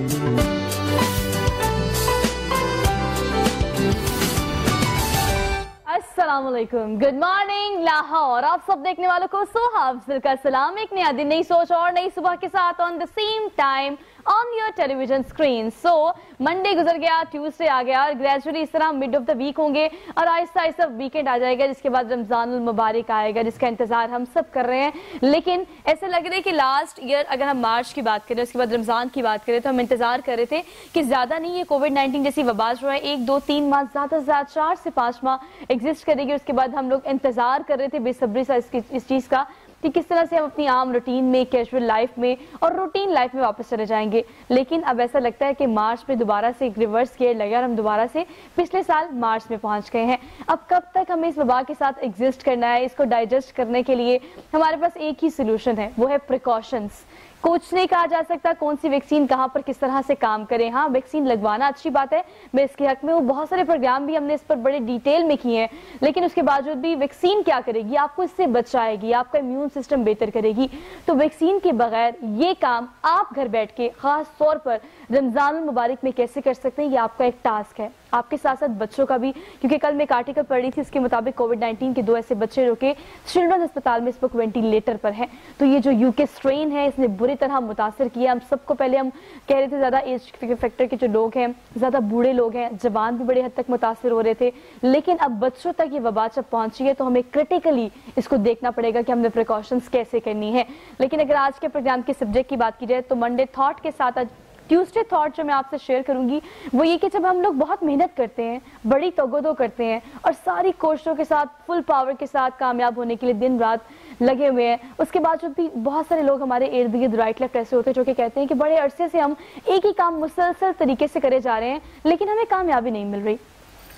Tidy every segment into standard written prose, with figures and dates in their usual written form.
अस्सलाम वालेकुम, good morning Lahore. आप सब देखने वालों को सुहाफ़ का सलाम। एक नया दिन, नई सोच और नई सुबह के साथ on the same time on your television screen. So Monday गुजर गया, ट्यूसडे आ गया और ग्रेजुअली इस तरह मिड ऑफ द वीक होंगे और आहिस्ता आहिस्ता वीकेंड आ जाएगा, जिसके बाद रमजानुल मुबारक आएगा, जिसका इंतजार हम सब कर रहे हैं। लेकिन ऐसे लग रहा है कि लास्ट ईयर अगर हम मार्च की बात करें, उसके बाद रमजान की बात करें, तो हम इंतजार कर रहे थे कि ज्यादा नहीं ये कोविड-19 जैसी वबा जो है 1, 2, 3 माह, ज्यादा से ज्यादा 4 से 5 माह एग्जिस्ट करेगी। उसके बाद हम लोग इंतजार कर रहे थे बेसब्री से इस चीज का कि किस तरह से हम अपनी आम रूटीन में, कैजुअल लाइफ में और रूटीन लाइफ में वापस चले जाएंगे। लेकिन अब ऐसा लगता है कि मार्च में दोबारा से एक रिवर्स गियर लगा और हम दोबारा से पिछले साल मार्च में पहुंच गए हैं। अब कब तक हमें इस वबा के साथ एग्जिस्ट करना है, इसको डाइजेस्ट करने के लिए हमारे पास एक ही सोल्यूशन है, वो है प्रिकॉशंस। कुछ नहीं कहा जा सकता कौन सी वैक्सीन कहां पर किस तरह से काम करे। हाँ, वैक्सीन लगवाना अच्छी बात है, मैं इसके हक में हूँ। बहुत सारे प्रोग्राम भी हमने इस पर बड़े डिटेल में किए हैं, लेकिन उसके बावजूद भी वैक्सीन क्या करेगी? आपको इससे बचाएगी, आपका इम्यून सिस्टम बेहतर करेगी। तो वैक्सीन के बगैर ये काम आप घर बैठ के खास तौर पर रमजान मुबारक में कैसे कर सकते हैं, ये आपका एक टास्क है, आपके साथ साथ बच्चों का भी। क्योंकि कल मैं एक आर्टिकल पढ़ रही थी, इसके मुताबिक कोविड-19 के 2 ऐसे बच्चे जो कि चिल्ड्रन अस्पताल में इस वक्त वेंटिलेटर पर हैं। तो ये जो यूके स्ट्रेन है, इसने बुरी तरह मुतासर किया हम सबको। पहले हम कह रहे थे ज्यादा एज फैक्टर के जो लोग हैं, ज्यादा बूढ़े लोग हैं, जवान भी बड़े हद तक मुतासर हो रहे थे। लेकिन अब बच्चों तक ये वबा जब पहुंची है तो हमें क्रिटिकली इसको देखना पड़ेगा कि हमने प्रिकॉशंस कैसे करनी है। लेकिन अगर आज के प्रोग्राम के सब्जेक्ट की बात की जाए तो मंडे थॉट के साथ आज ट्यूसडे थॉट जो मैं आपसे शेयर करूंगी वो ये कि जब हम लोग बहुत मेहनत करते हैं, बड़ी तगदो करते हैं और सारी कोशिशों के साथ, फुल पावर के साथ कामयाब होने के लिए दिन रात लगे हुए हैं, उसके बावजूद भी बहुत सारे लोग हमारे इर्द गिर्द राइट लेफ्ट ऐसे होते हैं जो कि कहते हैं कि बड़े अरसे से हम एक ही काम मुसलसल तरीके से करे जा रहे हैं लेकिन हमें कामयाबी नहीं मिल रही।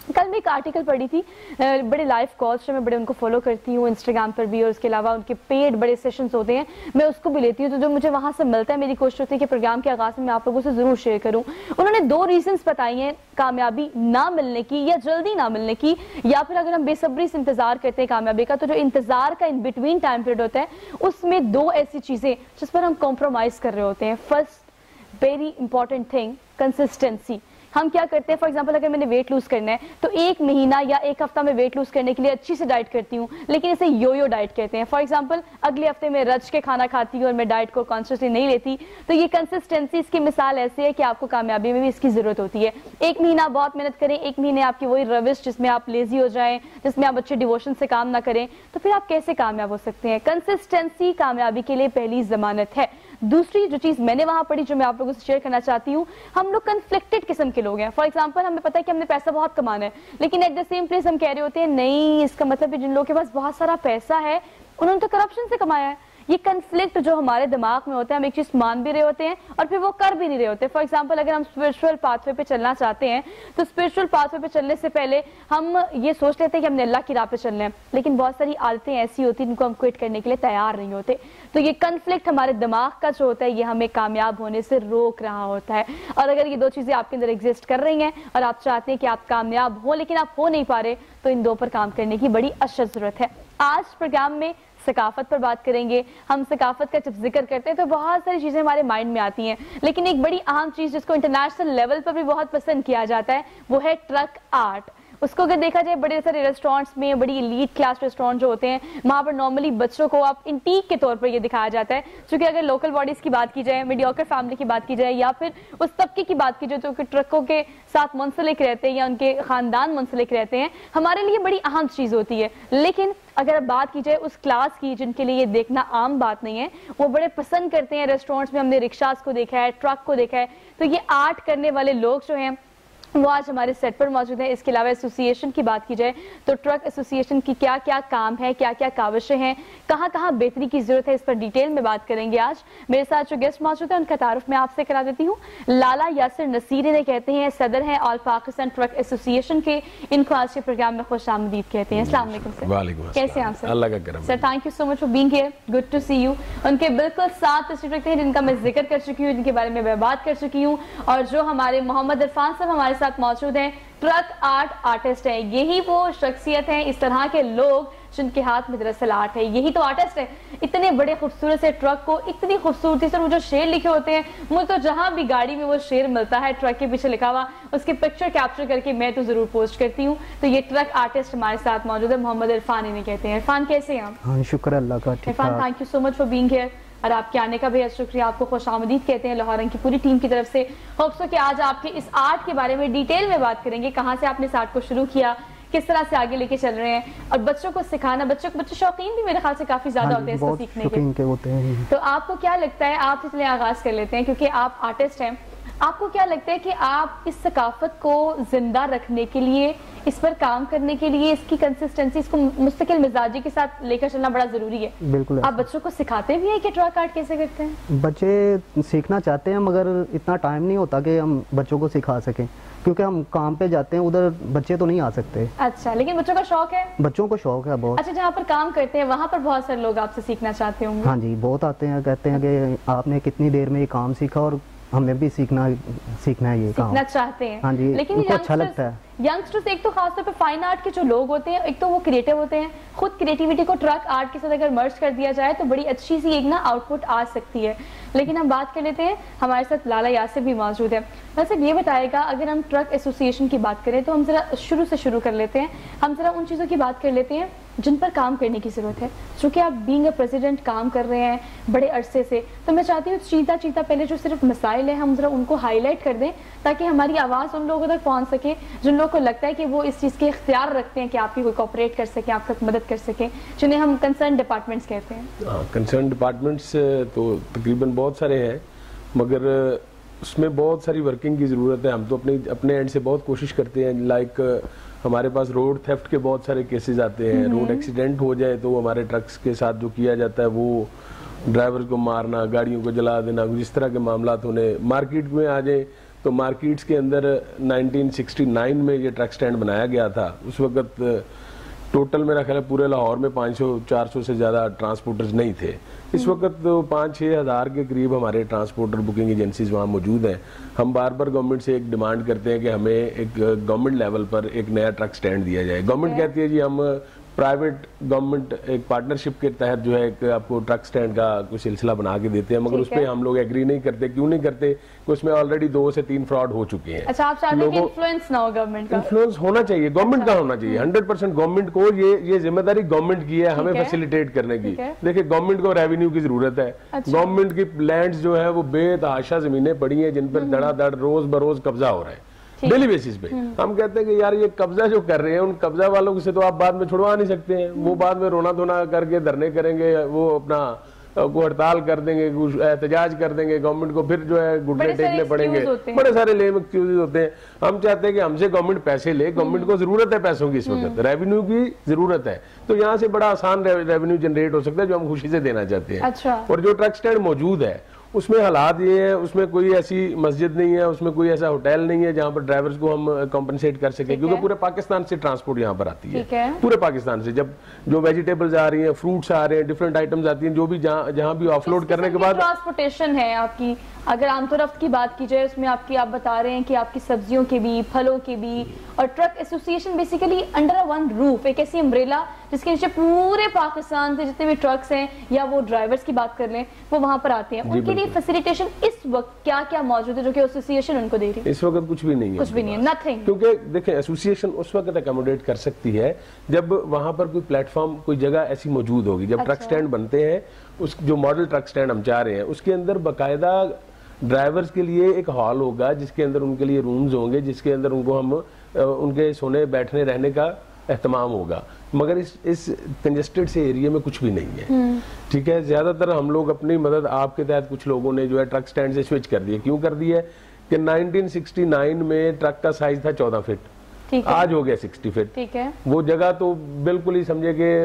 कल मैं एक आर्टिकल पढ़ी थी, बड़े लाइव कॉल्स मैं बड़े उनको फॉलो करती हूँ इंस्टाग्राम पर भी, और उसके अलावा उनके पेड बड़े सेशंस होते हैं, मैं उसको भी लेती हूँ। तो जो मुझे वहाँ से मिलता है, मेरी कोशिश होती है कि प्रोग्राम के आगाज में मैं आप लोगों से जरूर शेयर करूँ। उन्होंने 2 रीजंस बताई हैं कामयाबी ना मिलने की या जल्दी ना मिलने की, या फिर अगर हम बेसब्री से इंतजार करते हैं कामयाबी का, तो जो इंतजार का इन बिटवीन टाइम पीरियड होता है उसमें 2 ऐसी चीजें जिस पर हम कॉम्प्रोमाइज कर रहे होते हैं। First very important thing, consistency. हम क्या करते हैं, फॉर एग्जांपल अगर मैंने वेट लूज करना है तो 1 महीना या 1 हफ्ता में वेट लूज करने के लिए अच्छी से डाइट करती हूँ, लेकिन इसे योयो डाइट कहते हैं। फॉर एग्जांपल अगले हफ्ते में रच के खाना खाती हूँ और मैं डाइट को कॉन्शियसली नहीं लेती। तो ये कंसिस्टेंसी, इसकी मिसाल ऐसे है कि आपको कामयाबी में भी इसकी जरूरत होती है। 1 महीना बहुत मेहनत करें, 1 महीने आपकी वही रविश जिसमें आप लेजी हो जाएं, जिसमें आप अच्छे डिवोशन से काम ना करें, तो फिर आप कैसे कामयाब हो सकते हैं? कंसिस्टेंसी कामयाबी के लिए पहली जमानत है। दूसरी जो चीज मैंने वहां पढ़ी, जो मैं आप लोगों से शेयर करना चाहती हूँ, हम लोग कन्फ्लिक्टेड किस्म के लोग हैं। फॉर एग्जांपल हमें पता है कि हमने पैसा बहुत कमाना है, लेकिन एट द सेम प्लेस हम कह रहे होते हैं नहीं, इसका मतलब जिन लोगों के पास बहुत सारा पैसा है उन्होंने तो करप्शन से कमाया है। ये कन्फ्लिक्ट जो हमारे दिमाग में होता है, हम एक चीज मान भी रहे होते हैं और फिर वो कर भी नहीं रहे होते। फॉर एग्जांपल अगर हम स्पिरिचुअल पाथवे पे चलना चाहते हैं तो स्पिरिचुअल पाथवे पे चलने से पहले हम ये सोच लेते हैं कि हमने अल्लाह की राह पे चलना है, लेकिन बहुत सारी आदतें ऐसी होती हैं जिनको हम क्विट करने के लिए तैयार नहीं होते। तो ये कन्फ्लिक्ट हमारे दिमाग का जो होता है, ये हमें कामयाब होने से रोक रहा होता है। और अगर ये 2 चीजें आपके अंदर एग्जिस्ट कर रही हैं और आप चाहते हैं कि आप कामयाब हो लेकिन आप हो नहीं पा रहे, तो इन 2 पर काम करने की बड़ी अशद जरूरत है। आज प्रोग्राम में सकाफत पर बात करेंगे। हम सकाफत का जब जिक्र करते हैं तो बहुत सारी चीजें हमारे माइंड में आती हैं, लेकिन एक बड़ी अहम चीज जिसको इंटरनेशनल लेवल पर भी बहुत पसंद किया जाता है वो है ट्रक आर्ट। उसको अगर देखा जाए बड़े सारे रेस्टोरेंट्स में, बड़ी एलीट क्लास रेस्टोरेंट जो होते हैं, वहां पर नॉर्मली बच्चों को आप इंटीक के तौर पर ये दिखाया जाता है। क्योंकि अगर लोकल बॉडीज की बात की जाए, मीडियोकर फैमिली की बात की जाए, या फिर उस तबके की बात की जाए जो कि ट्रकों के साथ मुंसलिक रहते हैं या उनके खानदान मुंसलिक रहते हैं, हमारे लिए बड़ी अहम चीज होती है। लेकिन अगर बात की जाए उस क्लास की जिनके लिए ये देखना आम बात नहीं है, वो बड़े पसंद करते हैं रेस्टोरेंट्स में। हमने रिक्शास को देखा है, ट्रक को देखा है। तो ये आर्ट करने वाले लोग जो हैं वो आज हमारे सेट पर मौजूद है। इसके अलावा एसोसिएशन की बात की जाए तो ट्रक एसोसिएशन की क्या क्या काम है, क्या क्या काविशें हैं, कहाँ कहाँ बेहतरी की जरूरत है, इस पर डिटेल में बात करेंगे। आज मेरे साथ जो गेस्ट मौजूद है उनका तारुफ मैं आपसे करा देती हूँ। लाला यासिर नसीर इन्हें कहते हैं, सदर हैं ऑल पाकिस्तान ट्रक एसोसिएशन के। इनको आज के प्रोग्राम में खुश आमदीद कहते हैं। अस्सलाम वालेकुम सर, कैसे हैं आप सर? अल्लाह का करम sir, thank you so much for being here, good to see you. उनके बिल्कुल साथ तशरीफ रखते हैं जिनका मैं जिक्र कर चुकी हूँ, जिनके बारे में मैं बात कर चुकी हूँ, और जो हमारे मोहम्मद इरफान साहब हमारे साथ मौजूद हैं, ट्रक आर्ट आर्टिस्ट है। यही वो शख्सियत है, इस तरह के लोग جن کے ہاتھ میں دراصل آرٹ ہے. یہی تو آرٹسٹ ہے. اتنے بڑے خوبصورت سے ٹرک کو اتنی خوبصورتی سے وہ جو شعر لکھے ہوتے ہیں, مجھے تو جہاں بھی گاڑی میں وہ شعر ملتا ہے ٹرک کے پیچھے لکھا ہوا, اس کی پکچر کیپچر کر کے میں تو ضرور پوسٹ کرتی ہوں. تو یہ ٹرک آرٹسٹ ہمارے ساتھ موجود ہے, محمد عرفان انہیں کہتے ہیں. عرفان کیسے ہیں آپ؟ ہاں شکر اللہ کا. Irfan thank you so much for being here, اور آپ کے آنے کا بھی شکریہ. آپ کو خوش آمدید کہتے ہیں لاہور رنگ کی پوری ٹیم کی طرف سے. ہوپ سو کہ آج آپ کے اس آرٹ کے بارے میں ڈیٹیل میں بات کریں گے, کہاں سے آپ نے اس آرٹ کو شروع کیا, کس طرح سے آگے لے کے چل رہے ہیں, اور بچوں کو سکھانا. بچے شوقین بھی میرے خیال سے کافی زیادہ ہوتے ہیں اس کو سیکھنے کے. تو آپ کو کیا لگتا ہے, آپ اس لیے آغاز کر لیتے ہیں کیونکہ آپ آرٹسٹ ہیں, آپ کو کیا لگتا ہے کہ آپ اس ثقافت کو زندہ رکھنے کے لیے, اس پر کام کرنے کے لیے, اس کی کنسسٹنسی, اس کو مستقل مزاجی کے ساتھ لے کر چلنا بڑا ضروری ہے؟ بالکل. آپ بچوں کو سکھاتے بھی ہیں کہ ٹرک آرٹ کیسے کرتے ہیں؟ بچے سیکھنا چاہتے ہیں مگر اتنا ٹائم نہیں ہوتا کہ ہم بچوں کو سکھا سکیں, کیونکہ ہم کام پہ جاتے ہیں, ادھر بچے تو نہیں آ سکتے. اچھا, لیکن بچوں کا شوق ہے؟ بچوں کو شوق ہے بہت. اچھا, جہاں پر کام کرتے ہیں وہاں پر بہت سارے لوگ آپ سے سیکھنا چاہتے ہوں گے؟ ہاں جی, بہت آتے ہیں, کہتے ہیں کہ آپ نے کتنی دیر میں یہ کام سیکھا, اور ہمیں بھی سیکھنا ہے یہ کام. سیکھنا چاہتے ہیں. ہاں جی, لیکن ان کو اچھا لگتا ہے. ینگسٹرز ایک تو خاص طور پہ فائن آرٹ کے جو لوگ ہوتے ہیں, ایک تو وہ کریٹو ہوتے ہیں, خود کریٹیوٹی کو ٹرک آرٹ کے ساتھ اگر مرج کر دیا جائے تو بڑی اچھی سی ایک نا آؤٹ پٹ آ سکتی ہے. لیکن ہم بات کر لیتے ہیں, ہمارے ساتھ لالا یاسر بھی موجود ہے. ویسے یہ بتائے گا, اگر ہم ٹرک ایسوسی ایشن کی بات کریں تو ہم ذرا شروع سے شروع کر لیتے ہیں. ہم ذرا ان چیزوں کی بات کر لیتے ہیں جن پر کام کرنے کی ضرورت ہے. چونکہ آپ بینگ اے پریزیڈنٹ کام کر رہے ہیں بڑے عرصے سے, تو میں چاہتی ہوں چیتا پہلے جو صرف مسائل ہیں ہم ذرا ان کو ہائی لائٹ کر دیں, تاکہ ہماری آواز ان لوگوں تک پہنچ سکے جن لوگوں کو لگتا ہے کہ وہ اس چیز کے اختیار رکھتے ہیں کہ آپ کی کوئی کوپریٹ کر سکیں, آپ تک مدد کر سکیں, جنہیں ہم کنسرن ڈپارٹمنٹس کہتے ہیں. کنسرن ڈپارٹمنٹس تو تقریباً بہت سارے ہیں, مگر اس میں بہت ساری ورکنگ کی ضرورت ہے. ہم تو اپنے اینڈ سے بہت کوشش کرتے ہیں. لائک ہمارے پاس روڈ تھیفٹ کے بہت سارے کیسز آتے ہیں. روڈ ایکسیڈنٹ ہو جائے تو ہمارے ٹرکس کے ساتھ جو کیا جاتا ہے وہ ڈرائیور کو مارنا, گاڑیوں کو جلا دینا, جس طرح کے معاملات ہونے. مارکیٹ میں آ جائیں تو مارکیٹس کے اندر 1969 میں یہ ٹرک سٹینڈ بنایا گیا تھا. اس وقت ٹوٹل میرا خیال ہے پورے لاہور میں 500-400 سے زیادہ ٹرانسپورٹرز نہیں تھے. اس وقت 5-6 ہزار کے قریب ہمارے ٹرانسپورٹر بکنگ ایجنسیز وہاں موجود ہیں. ہم بار بار گورنمنٹ سے ایک ڈیمانڈ کرتے ہیں کہ ہمیں ایک گورنمنٹ لیول پر ایک نیا ٹرک سٹینڈ دیا جائے. گورنمنٹ کہتی ہے جی ہم پرائیویٹ گورنمنٹ ایک پارٹنرشپ کے تحت جو ہے ایک آپ کو ٹرک سٹینڈ کا کوئی سلسلہ بنا کے دیتے ہیں, مگر اس پہ ہم لوگ ایگری نہیں کرتے. کیوں نہیں کرتے؟ کہ اس میں آلریڈی 2 سے 3 فراڈ ہو چکے ہیں. اچھا, آپ چاہتے ہیں کہ انفلوئنس نہ ہو گورنمنٹ کا؟ انفلوئنس ہونا چاہیے, گورنمنٹ کا ہونا چاہیے 100%. گورنمنٹ کو یہ ذمہ داری گورنمنٹ کی ہے ہمیں فیسیلیٹیٹ کرنے کی. دیکھیں گورنمنٹ کو ریونیو کی ضرورت ہے. گورنمنٹ کی لینڈز جو ہے وہ بے تحاشا زمینیں پڑی ہیں جن پر دڑا دڑ روز بروز قبضہ ہو رہا ہے ڈیلی بیسس پہ. ہم کہتے ہیں کہ یار یہ قبضہ جو کر رہے ہیں ان قبضہ والوں سے تو آپ بعد میں چھڑوا نہیں سکتے ہیں. وہ بعد میں رونا دھونا کر کے دھرنے کریں گے, وہ اپنا کو ہڑتال کر دیں گے, احتجاج کر دیں گے, گورنمنٹ کو پھر جو ہے گھٹنے ٹیکنے پڑیں گے. بڑے سارے لیم ایکسکیوزز ہوتے ہیں. ہم چاہتے ہیں کہ ہم سے گورنمنٹ پیسے لے, گورنمنٹ کو ضرورت ہے پیسوں کی, اس وقت ریونیو کی ضرورت ہے, تو یہاں سے بڑا آسان ریونیو جنریٹ ہو سکتا ہے جو ہم خوشی سے دینا چاہتے ہیں. اور جو ٹرک سٹینڈ موجود ہے اس میں حالات یہ ہیں, اس میں کوئی ایسی مسجد نہیں ہے, اس میں کوئی ایسا ہوٹل نہیں ہے جہاں پر ڈرائیورز کو ہم کمپنسیٹ کر سکیں, کیونکہ پورے پاکستان سے ٹرانسپورٹ یہاں پر آتی ہے. پورے پاکستان سے جب جو ویجیٹیبلز آ رہی ہیں, فروٹس آ رہے ہیں, ڈفرنٹ آئٹمز آتی ہیں, جو بھی جہاں بھی آف لوڈ کرنے کے بعد ٹرانسپورٹیشن ہے آپ کی. اگر آمد و رفت کی بات کی جائے اس میں آپ بتا رہے ہیں کہ آپ کی سبزیوں کے بھی, پھلوں کے بھی, اور ٹرک ایسوسی ایشن بیسیکلی انڈر ون روف, ایک ایسی امبریلا جس کے نیچے پورے پاکستان سے جتنے بھی ٹرکس ہیں یا وہ ڈرائیورز کی بات کر لیں وہ وہاں پر آتے ہیں. ان کے لیے فیسیلیٹیشن اس وقت کیا کیا موجود ہے جو کہ ایسوسی ایشن ان کو دے رہی ہے؟ اس وقت کچھ بھی نہیں ہے. کچھ بھی نہیں ہے, نتھنگ. کیونکہ دیکھیں ایسوسی ایشن اس وقت اکاموڈیٹ کر سکتی ہے جب وہاں پر کوئی پلیٹ فارم, کوئی جگہ ایسی موجود ہوگی. جب ٹرک سٹینڈ بنتے ہیں, اس جو ماڈل ٹرک سٹینڈ ہم چاہ رہے ہیں اس کے اندر باقاعدہ ڈرائیورز کے لیے ایک ہال ہوگا جس کے اندر ان کے لیے رومز ہوں گے, جس کے اندر ان کو ہم ان کے سونے بیٹھنے رہنے کا اہتمام ہوگا. مگر اس کنجسٹڈ سے ایریا میں کچھ بھی نہیں ہے. ٹھیک ہے, زیادہ تر ہم لوگ اپنی مدد آپ کے تحت کچھ لوگوں نے جو ہے ٹرک سٹینڈ سے سوئچ کر دیا. کیوں کر دیا ہے کہ 1969 میں ٹرک کا سائز تھا 14 فٹ, آج ہو گیا 60 فٹ. وہ جگہ تو بالکل ہی سمجھے کہ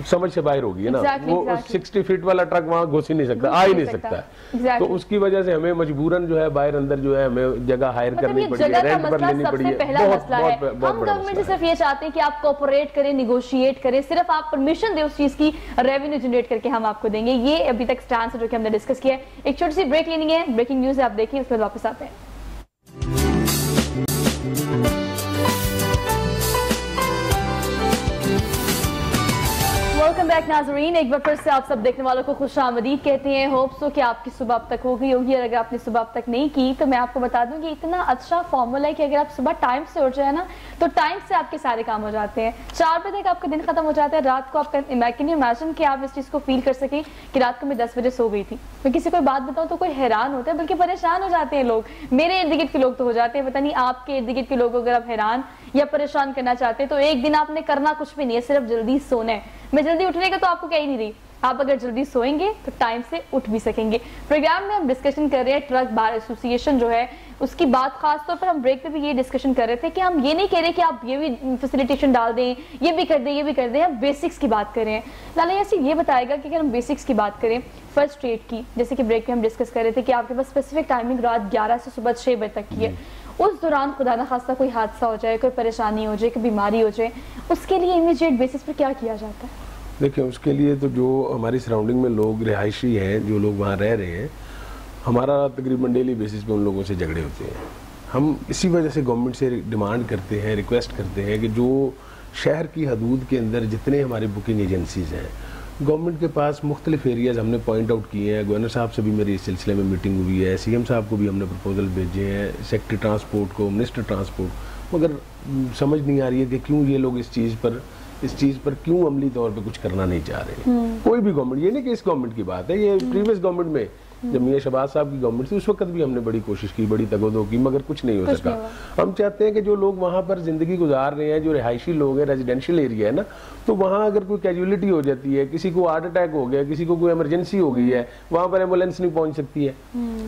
سمجھ سے باہر ہوگی نا, وہ 60 فٹ والا ٹرک وہاں گھس ہی نہیں سکتا, آ ہی نہیں سکتا. تو اس کی وجہ سے ہمیں مجبوراً جو ہے باہر اندر جو ہے ہمیں جگہ ہائر کرنی پڑی ہے, رینٹ پر لینی پڑی ہے. ہم گورنمنٹ سے صرف یہ چاہتے ہیں کہ آپ کوپریٹ کریں, نیگوشیٹ کریں, صرف آپ پرمیشن دیں اس چیز کی, ریونیو جنریٹ کر کے ہم آپ کو دیں گے. یہ ابھی تک سٹانس ہے جو کہ ہم نے ڈسکس کیا ہے. ایک چھوٹی سی بریک لینی ہے, بریکنگ نیوز ہے آپ دیکھیں, اس کے بعد واپس آتے ہیں. बैक नाज़रीन, एक बार फिर से आप सब देखने वालों को खुशामदीद कहते हैं। होप सो कि आपकी सुबह अब तक हो गई होगी, और अगर आपने सुबह अब तक नहीं की तो मैं आपको बता दूं कि इतना अच्छा फॉर्मूला है कि अगर आप सुबह टाइम से उठ जाए ना तो टाइम से आपके सारे काम हो जाते हैं। 4 बजे तक आपका दिन खत्म हो जाता है। रात को आप कैन यू इमेजिन कि आप इस चीज़ को फील कर सकें कि रात को मैं 10 बजे सो गई थी। मैं किसी को बात बताऊँ तो कोई हैरान होता है, बल्कि परेशान हो जाते हैं लोग। मेरे इर्द गिर्द के लोग तो हो जाते हैं, पता नहीं आपके इर्द गिर्द के लोग अगर आप हैरान या परेशान करना चाहते हैं तो एक दिन आपने करना कुछ भी नहीं है, सिर्फ जल्दी सोना है। मैं जल्दी उठने का तो आपको कह ही नहीं रही, आप अगर जल्दी सोएंगे तो टाइम से उठ भी सकेंगे। प्रोग्राम में हम डिस्कशन कर रहे हैं ट्रक बार एसोसिएशन जो है उसकी बात। खास तौर पर हम ब्रेक पे भी ये डिस्कशन कर रहे थे कि हम ये नहीं कह रहे कि आप ये भी फैसिलिटेशन डाल दें, ये भी कर दें, ये भी कर दें, हम बेसिक्स की बात कर रहे हैं। लाला यासीन ये बताएगा कि अगर हम बेसिक्स की बात करें फर्स्ट एड की, जैसे कि ब्रेक में हम डिस्कस कर रहे थे कि आपके पास स्पेसिफिक टाइमिंग रात 11 से सुबह 6 बजे तक की है। उस दौरान खुदा न खास्ता कोई हादसा हो जाए, कोई परेशानी हो जाए, कोई बीमारी हो जाए, उसके लिए इमीडिएट बेसिस पर क्या किया जाता है? देखिए, उसके लिए तो जो हमारी सराउंडिंग में लोग रिहायशी हैं, जो लोग वहाँ रह रहे हैं, हमारा तकरीबन डेली बेसिस पे उन लोगों से झगड़े होते हैं। हम इसी वजह से गवर्नमेंट से डिमांड करते हैं, रिक्वेस्ट करते हैं कि जो शहर की हदूद के अंदर जितने हमारे बुकिंग एजेंसीज हैं, गवर्नमेंट के पास मुख्तलिफ एरियाज हमने पॉइंट आउट किए हैं। गवर्नर साहब से भी मेरी इस सिलसिले में मीटिंग हुई है, CM साहब को भी हमने प्रपोजल भेजे हैं, सेक्रेटरी ट्रांसपोर्ट को, मिनिस्टर ट्रांसपोर्ट, मगर समझ नहीं आ रही है कि क्यों ये लोग इस चीज़ पर क्यों अमली तौर पे कुछ करना नहीं चाह रहे। कोई भी गवर्नमेंट, ये नहीं कि इस गवर्नमेंट की बात है, ये प्रीवियस गवर्नमेंट में जब मियां शहबाज साहब की गवर्नमेंट थी उस वक्त भी हमने बड़ी कोशिश की, बड़ी तगोदो की, मगर कुछ नहीं हो सका। हम चाहते हैं कि जो लोग वहाँ पर जिंदगी गुजार रहे हैं, जो रिहायशी लोग हैं, रेजिडेंशियल एरिया है ना, तो वहाँ अगर कोई कैजुअलिटी हो जाती है, किसी को हार्ट अटैक हो गया, किसी को कोई इमरजेंसी हो गई है, वहाँ पर एम्बुलेंस नहीं पहुँच सकती है।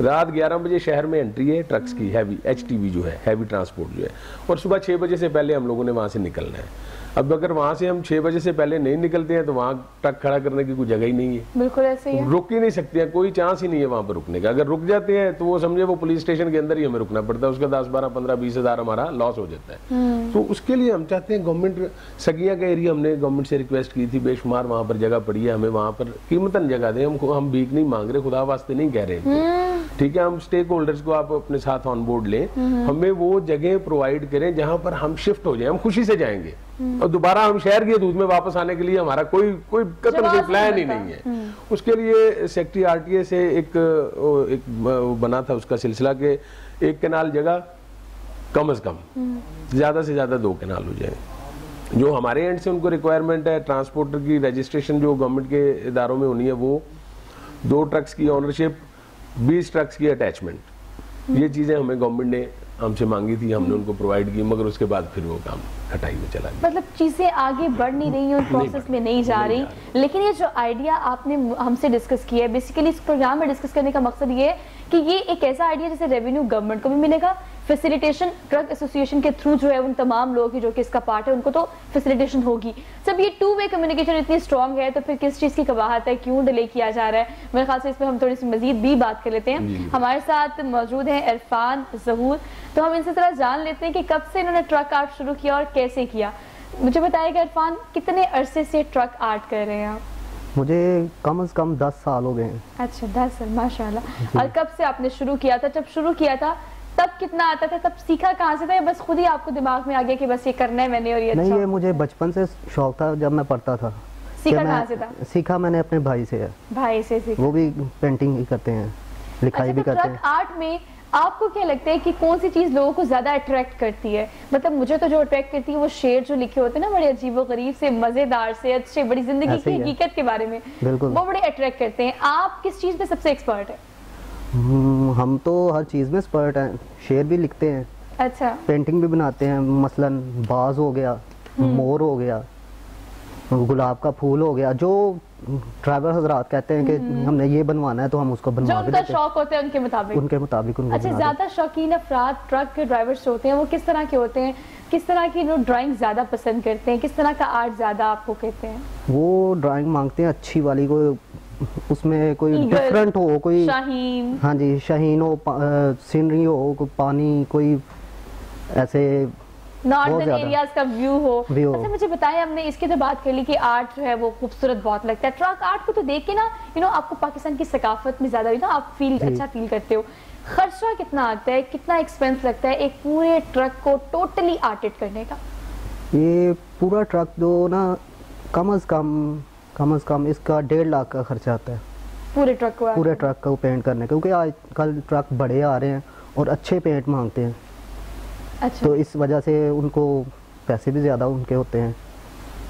रात 11 बजे शहर में एंट्री है ट्रक्स की, हैवी HTV जो है, हैवी ट्रांसपोर्ट जो है, और सुबह 6 बजे से पहले हम लोगों ने वहाँ से निकलना है। अब अगर वहाँ से हम 6 बजे से पहले नहीं निकलते हैं तो वहाँ ट्रक खड़ा करने की कोई जगह ही नहीं है। बिल्कुल ऐसे ही है। रुक ही नहीं सकते हैं, कोई चांस ही नहीं है वहाँ पर रुकने का। अगर रुक जाते हैं तो वो समझे वो पुलिस स्टेशन के अंदर ही हमें रुकना पड़ता है, उसका 10, 12, 15, 20 हज़ार हमारा लॉस हो जाता है। तो उसके लिए हम चाहते हैं गवर्नमेंट, सगिया का एरिया हमने गवर्नमेंट से रिक्वेस्ट की थी, बेशुमार वहाँ पर जगह पड़ी है, हमें वहाँ पर कीमतन जगह दें। हम भीख नहीं मांग रहे, खुदा वास्ते नहीं कह रहे, ठीक है, हम स्टेक होल्डर्स को आप अपने साथ ऑन बोर्ड लें, हमें वो जगह प्रोवाइड करें जहाँ पर हम शिफ्ट हो जाए, हम खुशी से जाएंगे और दोबारा हम शहर की हदूद में वापस आने के लिए हमारा कोई कतई कोई प्लान ही नहीं है। उसके लिए सेक्रेटरी RTA से एक बना था उसका सिलसिला के एक कैनाल जगह कम से कम ज्यादा से ज्यादा 2 कैनाल हो जाए। जो हमारे एंड से उनको रिक्वायरमेंट है, ट्रांसपोर्टर की रजिस्ट्रेशन जो गवर्नमेंट के इदारों में होनी है, वो 2 ट्रक्स की ऑनरशिप, 20 ट्रक्स की अटैचमेंट, ये चीजें हमें गवर्नमेंट ने हमसे मांगी थी, हमने उनको प्रोवाइड की, मगर उसके बाद फिर वो काम खटाई में चला गया। मतलब चीजें आगे बढ़ नहीं रही, उस प्रोसेस में नहीं जा रही। लेकिन ये जो आइडिया आपने हमसे डिस्कस किया है, बेसिकली इस प्रोग्राम में डिस्कस करने का मकसद ये है कि ये एक ऐसा आइडिया जिसे रेवेन्यू गवर्नमेंट को भी मिलेगा, फैसिलिटेशन ट्रक एसोसिएशन के थ्रू जो है उन तमाम लोगों की जो कि इसका पार्ट है उनको तो फैसिलिटेशन होगी। जब ये 2 वे कम्युनिकेशन इतनी स्ट्रॉन्ग है तो फिर किस चीज़ की कबाहत है, क्यों डिले किया जा रहा है? मेरे ख्याल से इस पर हम थोड़ी सी मजीद भी बात कर लेते हैं। हमारे साथ मौजूद हैं इरफान ज़हूर, तो हम इनसे तरह जान लेते हैं कि कब से इन्होंने ट्रक आर्ट शुरू किया और कैसे किया। मुझे बताइएगा इरफान, कितने अरसे से ट्रक आर्ट कर रहे हैं आप? मुझे कम से कम 10 साल हो गए हैं। अच्छा, 10 साल, माशाल्लाह। और कब से आपने शुरू किया था? जब शुरू किया था तब कितना आता था, तब सीखा कहाँ से था, या बस खुद ही आपको दिमाग में आ गया कि बस ये करना है मैंने और ये नहीं? अच्छा? ये मुझे बचपन से शौक था, जब मैं पढ़ता था। सीखा कहाँ से था? सीखा मैंने अपने भाई से है। भाई से सीखा। वो भी पेंटिंग ही करते हैं, लिखाई भी करते हैं। ट्रक आर्ट में आपको क्या लगता है कि कौन सी चीज लोगों को ज्यादा अट्रैक्ट करती है? मतलब मुझे तो जो अट्रैक्ट करती है वो शेर जो लिखे होते हैं ना, बड़े अजीबोगरीब से, मजेदार से, अच्छे, बड़ी जिंदगी की हकीकत के बारे में, वो बड़े अट्रैक्ट करते हैं। आप किस चीज में सबसे एक्सपर्ट है? हम तो हर चीज में एक्सपर्ट हैं, शेर भी लिखते हैं, अच्छा, पेंटिंग भी बनाते हैं, मसलन बाज हो गया, मोर हो गया, गुलाब का फूल हो गया। जो ड्राइवर हजरात कहते हैं कि हमने ये बनवाना है तो हम उसको बनवा देते हैं, जो उनका शौक होता है उनके मुताबिक उनको। अच्छा, ज्यादा शौकीन अफराद ट्रक के ड्राइवर्स होते हैं, वो किस तरह के होते हैं? किस तरह की ड्राइंग ज्यादा पसंद करते हैं? किस तरह का आर्ट ज्यादा आपको कहते हैं? वो ड्राइंग मांगते हैं अच्छी वाली, कोई उसमें कोई डिफरेंट हो, कोई शाहीन, हाँ जी, शाहीन हो, सीनरी हो, कोई पानी, कोई ऐसे नॉर्दर्न एरियाज का व्यू हो। अच्छा, मुझे बताएं, हमने इसकी तो बात कर ली कि आर्ट जो है वो खूबसूरत बहुत लगता है। ट्रक आर्ट को तो देख के ना आपको पाकिस्तान की सकाफत में ज्यादा आप अच्छा फील करते हो। खर्चा कितना आता है, कितना एक्सपेंस लगता है एक पूरे ट्रक को टोटली आर्टेड करने का? ये पूरा ट्रक जो ना कम से कम कम से कम इसका 1.5 लाख का खर्चा आता है पूरे ट्रक को? पूरे ट्रक को पेंट करने, क्योंकि आजकल ट्रक बड़े आ रहे हैं और अच्छे पेंट मांगते हैं। अच्छा। तो इस वजह से उनको पैसे भी ज़्यादा उनके होते हैं,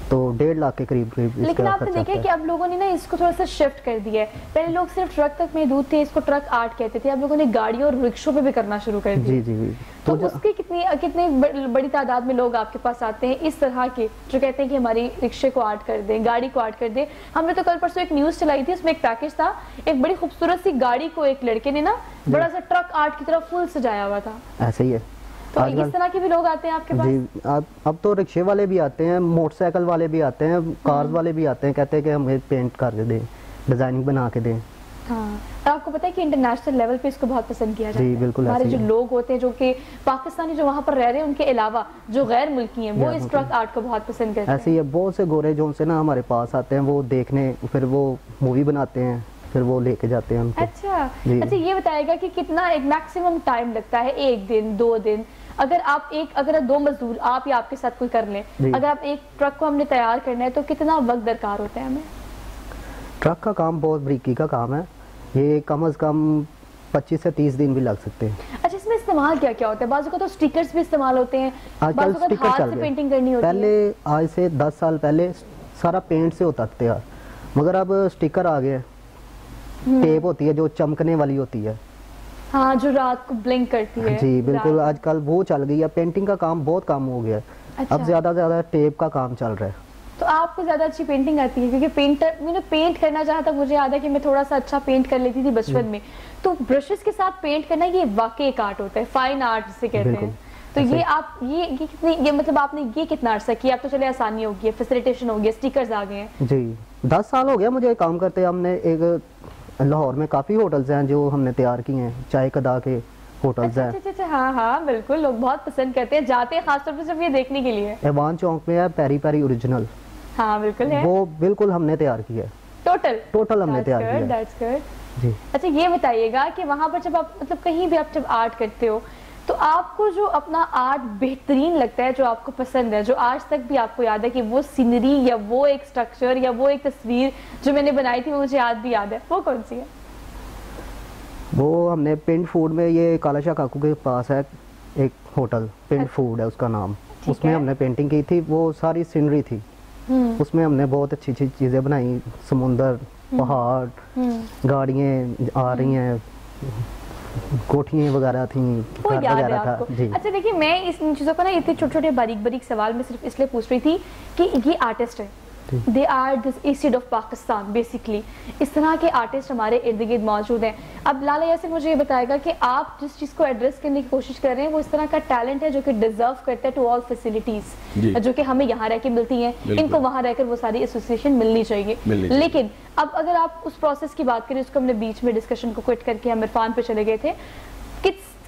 तो 1.5 लाख के करीब लेकिन आपने देखा कि अब लोगों ने ना इसको थोड़ा सा शिफ्ट कर दिया है। पहले लोग सिर्फ ट्रक तक महदूद थे, इसको ट्रक आर्ट कहते थे, अब लोगों ने गाड़ियों और रिक्शों पे भी करना शुरू कर दिया। जी जी। तो उसकी कितनी बड़ी तादाद में लोग आपके पास आते हैं इस तरह के, जो कहते हैं कि हमारी रिक्शे को आर्ट कर दें, गाड़ी को आर्ट कर दें? हमने तो कल परसों एक न्यूज़ चलाई थी, उसमें एक पैकेज था, एक बड़ी खूबसूरत सी गाड़ी को एक लड़के ने ना बड़ा सा ट्रक आर्ट की तरह फुल सजाया हुआ था। ऐसे ही है, तो इस तरह के भी लोग आते हैं आपके पास? जी, अब तो रिक्शे वाले भी आते हैं, मोटरसाइकिल वाले भी आते हैं, कार्स वाले भी आते हैं, कहते हैं कि हमें पेंट कर दें, डिजाइनिंग बना के दें। हाँ, तो आपको पता है कि इंटरनेशनल लेवल पे इसको बहुत पसंद किया जाता है। जी बिल्कुल। हमारे जो लोग होते हैं जो कि पाकिस्तानी जो वहाँ पर रह रहे हैं, उनके अलावा जो गैर मुल्की हैं, वो इस ट्रक आर्ट को बहुत पसंद करते हैं। ऐसे ही है, बहुत से गोरे जो से ना हमारे पास आते हैं, वो देखने, फिर वो मूवी बनाते हैं, फिर वो लेके जाते हैं उनको। अच्छा, ये बताएगा कि कितना एक मैक्सिमम टाइम लगता है, 1 दिन 2 दिन? अगर 2 मजदूर आप या आपके साथ कोई कर लें, अगर आप एक ट्रक को हमने तैयार करना है तो कितना वक्त दरकार होता है हमें? ट्रक का काम बहुत बारीकी का काम है, ये कम से कम 25 से 30 दिन भी लग सकते हैं। अच्छा, इसमें इस्तेमाल क्या क्या होता है? बाजू का तो स्टिकर्स भी इस्तेमाल होते हैं, आजकल स्टिकर हाथ चल से गए। पेंटिंग करनी होती है। पहले आज से 10 साल पहले सारा पेंट से होता था, मगर अब स्टिकर आ गए, टेप होती है जो चमकने वाली होती है। हाँ, जो रात को ब्लिंक करती है। जी बिल्कुल, आजकल वो चल गई है, पेंटिंग का काम बहुत कम हो गया है। अच्छा। अब ज्यादा टेप का काम चल रहा है। तो आपको ज्यादा अच्छी पेंटिंग आती है? क्योंकि पेंट करना, जहाँ तक मुझे याद है कि मैं थोड़ा सा अच्छा पेंट कर लेती थी बचपन में। तो ब्रशेस के साथ पेंट करना ये वाकई एक आर्ट होता है, फाइन आर्ट जिसे कहते हैं। तो ये आप ये मतलब आपने ये कितना अर्सा किया? अब तो चले आसानी होगी, फैसिलिटेशन हो गया, स्टिकर्स आ गए हैं। जी 10 साल हो गया मुझे काम करते। हमने एक लाहौर में काफी होटल्स हैं जो हमने तैयार किए हैं, चाय कदा के होटल्स हैं। अच्छा, हाँ बिल्कुल, लोग बहुत पसंद करते हैं, जाते हैं खासतौर पर सिर्फ ये देखने के लिए। एवान चौक में है पेरी पेरी ओरिजिनल। हाँ बिल्कुल है, वो बिल्कुल हमने तैयार किया है। टोटल हमने तैयार किया है। That's good। जी। अच्छा, ये बताइएगा कि वहाँ पर जब आप मतलब कहीं भी आप जब आर्ट करते हो तो आपको जो अपना आर्ट बेहतरीन लगता है, जो आपको पसंद है, जो आज तक भी आपको याद है कि वो सीनरी या वो एक स्ट्रक्चर या वो एक तस्वीर जो मैंने बनाई थी, वो मुझे आज भी याद है, वो कौन सी है? वो हमने पिंड फूड में, ये कालाशाह काकू के पास है एक होटल, पिंड फूड है उसका नाम, उसमें हमने पेंटिंग की थी। वो सारी सीनरी थी, उसमें हमने बहुत अच्छी अच्छी चीजें बनाई, समुंदर, पहाड़, गाड़ियाँ आ रही हैं, कोठियाँ वगैरह थी, घर वगैरह था। जी। अच्छा देखिए, मैं इस चीज़ों को ना इतने छोटे छोटे बारीक बारीक सवाल में सिर्फ इसलिए पूछ रही थी कि ये आर्टिस्ट है, they are this asset of Pakistan basically. इस तरह के आर्टिस्ट हमारे इर्द गिर्द मौजूद हैं। अब लाला यासिर मुझे ये बताएगा कि आप जिस चीज़ को एड्रेस करने की कोशिश कर रहे हैं वो इस तरह का टैलेंट है जो कि डिजर्व करता है टू ऑल फैसिलिटीज, जो कि हमें यहाँ रह के मिलती हैं, इनको वहाँ रहकर वो सारी एसोसिएशन मिलनी चाहिए। लेकिन अब अगर आप उस प्रोसेस की बात करें, उसको हमने बीच में डिस्कशन को क्विट करके हम इरफान पे चले गए थे,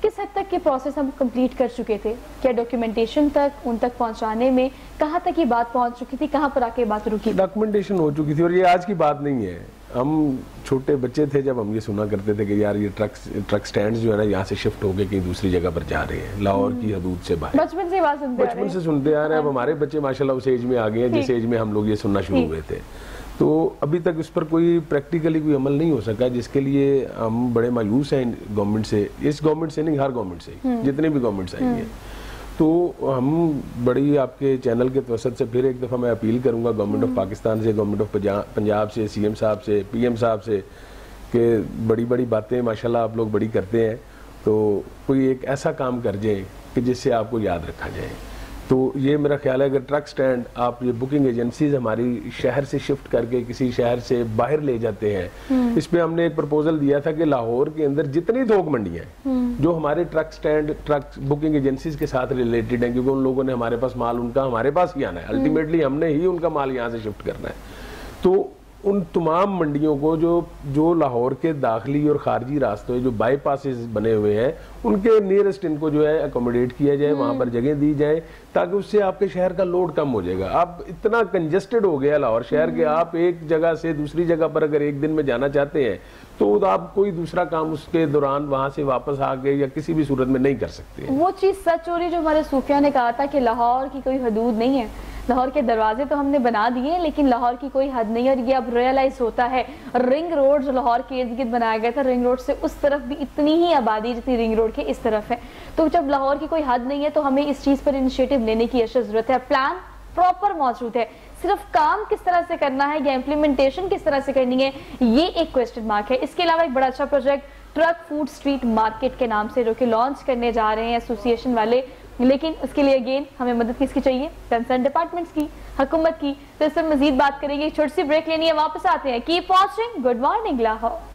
किस हद तक ये प्रोसेस हम कंप्लीट कर चुके थे? क्या डॉक्यूमेंटेशन तक, उन तक पहुंचाने में कहाँ तक ये बात पहुंच चुकी थी, कहाँ पर आके बात रुकी? डॉक्यूमेंटेशन हो चुकी थी, और ये आज की बात नहीं है। हम छोटे बच्चे थे जब हम ये सुना करते थे कि यार ये ट्रक स्टैंड जो है ना यहाँ से शिफ्ट होके कहीं दूसरी जगह पर जा रहे हैं, लाहौर की हदूद से बाहर। बचपन से बात सुनते आ रहे हैं। अब हमारे बच्चे माशाल्लाह उस एज में आ गए हैं जिस एज में हम लोग ये सुनना शुरू हुए थे। तो अभी तक उस पर कोई प्रैक्टिकली कोई अमल नहीं हो सका, जिसके लिए हम बड़े मायूस हैं गवर्नमेंट से। इस गवर्नमेंट से नहीं, हर गवर्नमेंट से, जितने भी गवर्नमेंट्स आई हैं। तो हम बड़ी आपके चैनल के तवसत से फिर एक दफ़ा मैं अपील करूंगा गवर्नमेंट ऑफ पाकिस्तान से, गवर्नमेंट ऑफ पंजाब से, सीएम साहब से, पीएम साहब से, कि बड़ी बड़ी बातें माशाल्लाह आप लोग बड़ी करते हैं, तो कोई एक ऐसा काम कर जाए कि जिससे आपको याद रखा जाए। तो ये मेरा ख्याल है, अगर ट्रक स्टैंड आप ये बुकिंग एजेंसीज हमारी शहर से शिफ्ट करके किसी शहर से बाहर ले जाते हैं, इस पे हमने एक प्रपोजल दिया था कि लाहौर के अंदर जितनी थोक मंडियां हैं जो हमारे truck stand, truck booking agencies के साथ रिलेटेड हैं, क्योंकि उन लोगों ने हमारे पास माल उनका हमारे पास ही आना है, अल्टीमेटली हमने ही उनका माल यहाँ से शिफ्ट करना है। तो उन तमाम मंडियों को जो लाहौर के दाखिली और खारजी रास्तों जो बाईपासेस बने हुए हैं, उनके नियरेस्ट इनको जो है अकोमोडेट किया जाए, वहाँ पर जगह दी जाए, ताकि उससे आपके शहर का लोड कम हो जाएगा। अब इतना कंजेस्टेड हो गया लाहौर शहर के, आप एक जगह से दूसरी जगह पर अगर एक दिन में जाना चाहते हैं तो आप कोई दूसरा काम उसके दौरान वहाँ से वापस आ गए या किसी भी सूरत में नहीं कर सकते। वो चीज़ सच हो रही जो हमारे सूफिया ने कहा था कि लाहौर की कोई हदूद नहीं है, لاہور کے دروازے تو ہم نے بنا دیے لیکن لاہور کی کوئی حد نہیں، اور یہ اب ریئلائز ہوتا ہے. رنگ روڈ جو لاہور کے ارد گرد بنایا گیا تھا، رنگ روڈ سے اس طرف بھی اتنی ہی آبادی جتنی رنگ روڈ کے اس طرف ہے. تو جب لاہور کی کوئی حد نہیں ہے تو ہمیں اس چیز پر انیشیٹو لینے کی اشد ضرورت ہے. پلان پراپر موجود ہے، صرف کام کس طرح سے کرنا ہے یا امپلیمنٹیشن کس طرح سے کرنی ہے، یہ ایک کویسچن مارک ہے. اس کے علاوہ ایک بڑا اچھا project truck food street market کے نام سے جو کہ لانچ کرنے جا رہے ہیں ایسوسی ایشن والے، لیکن اس کے لیے اگین ہمیں مدد کس کی چاہیے؟ کنسرن ڈپارٹمنٹس کی، حکومت کی. تو اس پر مزید بات کریں گے، چھوٹی سی بریک لینی ہے، واپس آتے ہیں. Keep watching good morning Lahore.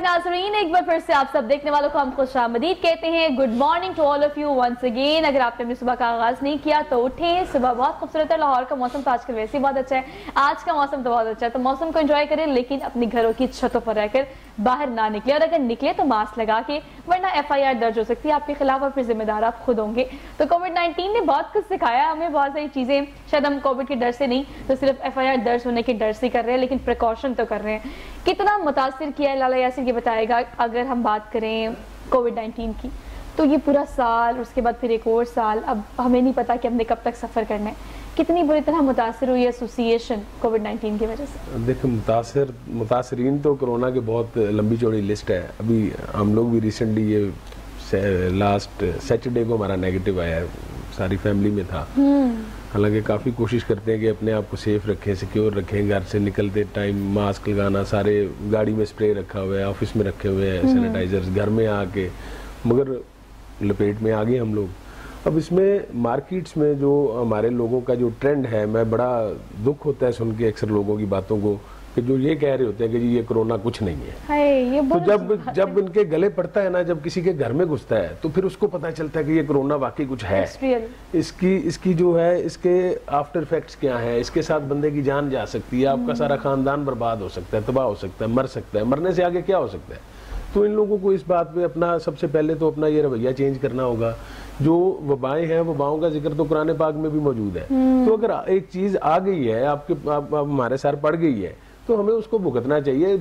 ناظرین ایک بار پھر سے آپ سب دیکھنے والوں کو ہم خوش آمدید کہتے ہیں. Good morning to all of you once again. اگر آپ نے بھی صبح کا آغاز نہیں کیا تو اٹھیں، صبح بہت خوبصورت ہے. لاہور کا موسم تو آج کل ویسے ہی بہت اچھا ہے، آج کا موسم تو بہت اچھا ہے، تو موسم کو انجوائے کریں لیکن اپنی گھروں کی چھتوں پر رہ کر باہر نہ نکلے، اور اگر نکلے تو ماسک لگا کے، ورنہ FIR درج ہو سکتی ہے آپ کے خلاف اور پھر ذمہ دار آپ خود ہوں گے. تو کووڈ-19 نے بہت کچھ سکھایا ہمیں، بہت ساری چیزیں. شاید ہم کووڈ کے ڈر سے نہیں تو صرف FIR درج ہونے کے ڈر سے کر رہے ہیں، لیکن پریکاشن تو کر رہے ہیں. کتنا متاثر کیا ہے لالا یاسر یہ بتائے گا. اگر ہم بات کریں کووڈ-19 کی تو یہ پورا سال، اس کے بعد پھر ایک اور سال، اب ہمیں نہیں پتا کہ ہم نے کب تک سفر کرنا ہے. کتنی بری طرح متاثر ہوئی ایسوسی ایشن کووڈ-19 کی وجہ سے؟ دیکھیں متاثرین تو کرونا کے بہت لمبی چوڑی لسٹ ہے. ابھی ہم لوگ بھی ریسنٹلی یہ لاسٹ سیٹرڈے کو ہمارا نیگیٹو آیا ہے، ساری فیملی میں تھا. حالانکہ کافی کوشش کرتے ہیں کہ اپنے آپ کو سیف رکھیں، سیکیور رکھیں. گھر سے نکلتے ٹائم ماسک لگانا، سارے گاڑی میں اسپرے رکھا ہوا ہے، آفس میں رکھے ہوئے ہیں سینیٹائزرز، گھر میں آ کے مگر لپیٹ میں آ گئے ہم لوگ. اب اس میں مارکیٹس میں جو ہمارے لوگوں کا جو ٹرینڈ ہے، میں بڑا دکھ ہوتا ہے سن کے اکثر لوگوں کی باتوں کو کہ جو یہ کہہ رہے ہوتے ہیں کہ جی یہ کرونا کچھ نہیں ہے. تو جب ان کے گلے پڑتا ہے نا، جب کسی کے گھر میں گھستا ہے تو پھر اس کو پتہ چلتا ہے کہ یہ کرونا واقعی کچھ ہے. اس کی جو ہے اس کے آفٹر افیکٹس کیا ہیں، اس کے ساتھ بندے کی جان جا سکتی ہے، آپ کا سارا خاندان برباد ہو سکتا ہے، تباہ ہو سکتا ہے، مر سکتا ہے. مرنے سے آگے کیا ہو سکتا ہے؟ تو ان لوگوں کو اس بات پہ اپنا سب سے پہلے تو اپنا یہ رویہ چینج کرنا ہوگا. جو وبائیں ہیں، وباؤں کا ذکر تو قرآن پاک میں بھی موجود ہے. تو اگر ایک چیز آ گئی ہے آپ ہمارے سر پڑ گئی ہے تو ہمیں اس کو بھگتنا چاہیے،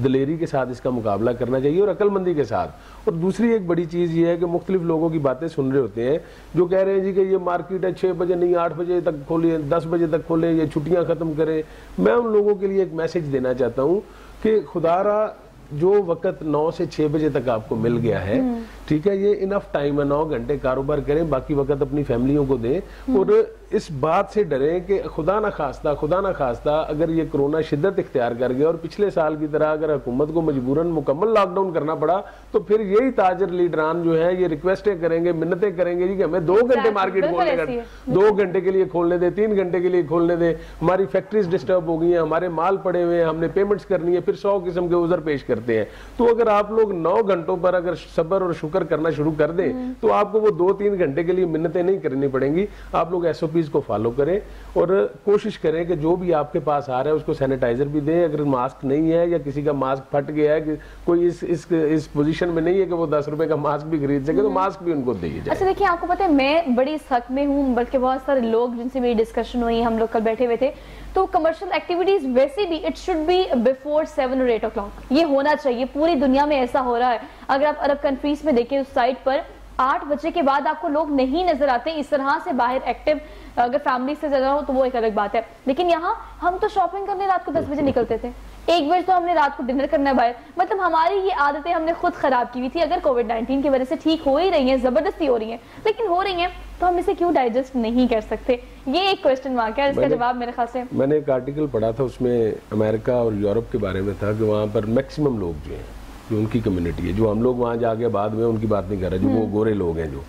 دلیری کے ساتھ اس کا مقابلہ کرنا چاہیے اور عقل مندی کے ساتھ. اور دوسری ایک بڑی چیز یہ ہے کہ مختلف لوگوں کی باتیں سن رہے ہوتے ہیں جو کہہ رہے ہیں جی کہ یہ مارکیٹ ہے 6 بجے نہیں 8 بجے تک کھولیں، 10 بجے تک کھولیں، یہ چھٹیاں ختم کریں. میں ان لوگوں کے لیے ایک میسج دینا چاہتا ہوں کہ خدا را جو وقت 9 سے 6 بجے تک آپ کو مل گیا ہے، ٹھیک ہے، یہ انف ٹائم ہے، 9 گھنٹے کاروبار کریں، باقی وقت اپنی فیملیوں کو دیں. اور اس بات سے ڈریں کہ خدا نہ خواستہ اگر یہ کرونا شدت اختیار کر گیا اور پچھلے سال کی طرح اگر حکومت کو مجبوراً مکمل لاک ڈاؤن کرنا پڑا تو پھر یہی تاجر لیڈران جو ہیں یہ ریکویسٹیں کریں گے، منتیں کریں گے جی کہ ہمیں 2 گھنٹے مارکیٹ کھولنے کا، 2 گھنٹے کے لیے کھولنے دیں، 3 گھنٹے کے لیے کھولنے دیں. ہماری فیکٹریز ڈسٹرب ہو گئی ہیں، ہمارے مال پڑے ہوئے ہیں، ہم نے پیمنٹس کرنی ہے، پھر 100 قسم کے عذر پیش کرتے ہیں. تو اگر آپ لوگ 9 گھنٹوں پر اگر صبر اور شکر کرنا شروع کر دیں تو آپ کو وہ 2-3 گھنٹے کے لیے منتیں نہیں کرنی پڑیں گی. آپ لوگ SOPs کو فالو کریں اور کوشش کریں کہ جو بھی آپ کے پاس آ رہا ہے اس کو سینیٹائزر بھی دیں. اگر ماسک نہیں ہے یا کسی کا ماسک پھٹ گیا ہے، کہ کوئی اس پوزیشن میں نہیں ہے کہ وہ 10 روپے کا ماسک بھی خرید سکے تو ماسک بھی ان کو دیجیے جائے. اچھا دیکھیں، آپ کو پتہ ہے میں بڑی اس حق میں ہوں، بلکہ بہت سارے لوگ جن سے میری ڈسکشن ہوئی، ہم لوگ کل بیٹھے ہوئے تھے، تو کمرشل ایکٹیویٹیز ویسے بھی اٹ شوڈ بی بیفور 7 اور 8 o'clock. یہ ہونا چاہیے. پوری دنیا میں ایسا ہو رہا ہے. اگر آپ عرب کنٹریز میں دیکھیں اس سائٹ پر 8 بجے کے بعد آپ کو لوگ نہیں نظر آتے اس طرح سے باہر ایکٹیو. اگر فیملی سے زیادہ ہو تو وہ ایک الگ بات ہے، لیکن یہاں ہم تو شاپنگ کرنے رات کو 10 بجے نکلتے تھے، 1 بجے تو ہم نے رات کو ڈنر کرنا ہے باہر. مطلب ہماری یہ عادتیں ہم نے خود خراب کی ہوئی تھی. اگر کووڈ-19 کی وجہ سے ٹھیک ہو ہی رہی ہیں، زبردستی ہو رہی ہیں، لیکن ہو رہی ہیں تو ہم اسے کیوں ڈائجسٹ نہیں کر سکتے؟ یہ ایک کویسچن مارک ہے. اس کا جواب میرے خیال سے میں نے ایک آرٹیکل پڑھا تھا، اس میں امریکہ اور یورپ کے بارے میں تھا کہ وہاں پر میکسیمم لوگ جو ہیں، جو ان کی کمیونٹی ہے، جو ہم لوگ وہاں جا کے بعد میں ان کی بات نہیں کر رہے، جو وہ گورے لوگ ہیں، جو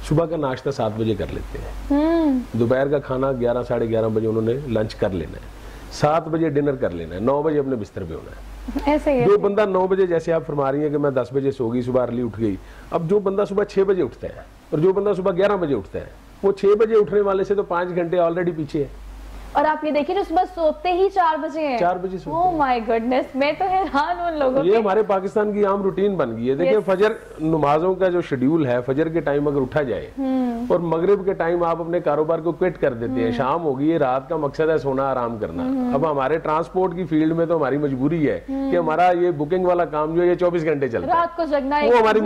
صبح کا ناشتہ 7 بجے کر لیتے ہیں، دوپہر کا کھانا 11 ساڑھے 11 بجے انہوں نے لنچ کر لینا ہے، 7 بجے ڈنر کر لینا ہے، 9 بجے اپنے بستر پہ ہونا ہے. ایسے ہی جو بندہ 9 بجے، جیسے آپ فرما رہی ہیں کہ میں 10 بجے سو گئی، صبح ارلی اٹھ گئی، اب جو بندہ صبح 6 بجے اٹھتا ہے اور جو بندہ صبح 11 بجے اٹھتا ہے، وہ 6 بجے اٹھنے والے سے تو 5 گھنٹے آلریڈی پیچھے ہے. اور آپ یہ دیکھیں جو صبح سوتے ہی 4 بجے ہیں. 4 بجے سوتے ہیں. Oh my goodness, میں تو حیران ہوں ان لوگوں یہ ہمارے پاکستان کی عام روٹین بن گئی ہے. دیکھیں فجر نمازوں کا جو شیڈیول ہے, فجر کے ٹائم اگر اٹھا جائے اور مغرب کے ٹائم آپ اپنے کاروبار کو کوئٹ کر دیتے ہیں, شام ہوگی, رات کا مقصد ہے سونا آرام کرنا. اب ہمارے ٹرانسپورٹ کی فیلڈ میں تو ہماری مجبوری ہے کہ ہمارا یہ بکنگ والا کام جو ہے یہ 24 گھنٹے چلتا ہے. رات کو جگنا وہ ہماری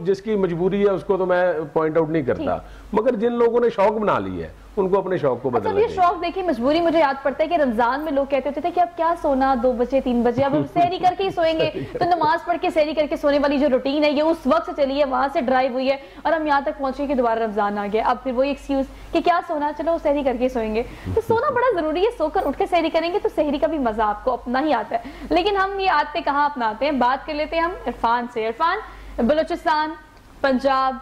جس کی مجبوری ہے اس کو تو میں پوائنٹ آؤٹ نہیں کرتا, مگر جن لوگوں نے شوق بنا لی ہے ان کو اپنے شوق کو بدلنا چاہیے. یہ شوق دیکھیے مجبوری, مجھے یاد پڑتا ہے کہ رمضان میں لوگ کہتے ہوتے تھے کہ اب کیا سونا 2 بجے 3 بجے, اب ہم سحری کر کے ہی سوئیں گے. تو نماز پڑھ کے سحری کر کے سونے والی جو روٹین ہے یہ اس وقت سے چلی ہے, وہاں سے ڈرائیو ہوئی ہے اور ہم یہاں تک پہنچے کہ دوبارہ رمضان آ گیا. اب پھر وہی ایکسکیوز کہ کیا سونا, چلو سحری کر کے سوئیں گے. تو سونا بڑا ضروری ہے, سو کر اٹھ کے سحری کریں گے تو سحری کا بھی مزہ آپ کو اپنا ہی آتا ہے. لیکن ہم یہ عادتیں کہاں اپناتے ہیں. بات کر لیتے ہیں ہم عرفان سے. عرفان, بلوچستان, پنجاب,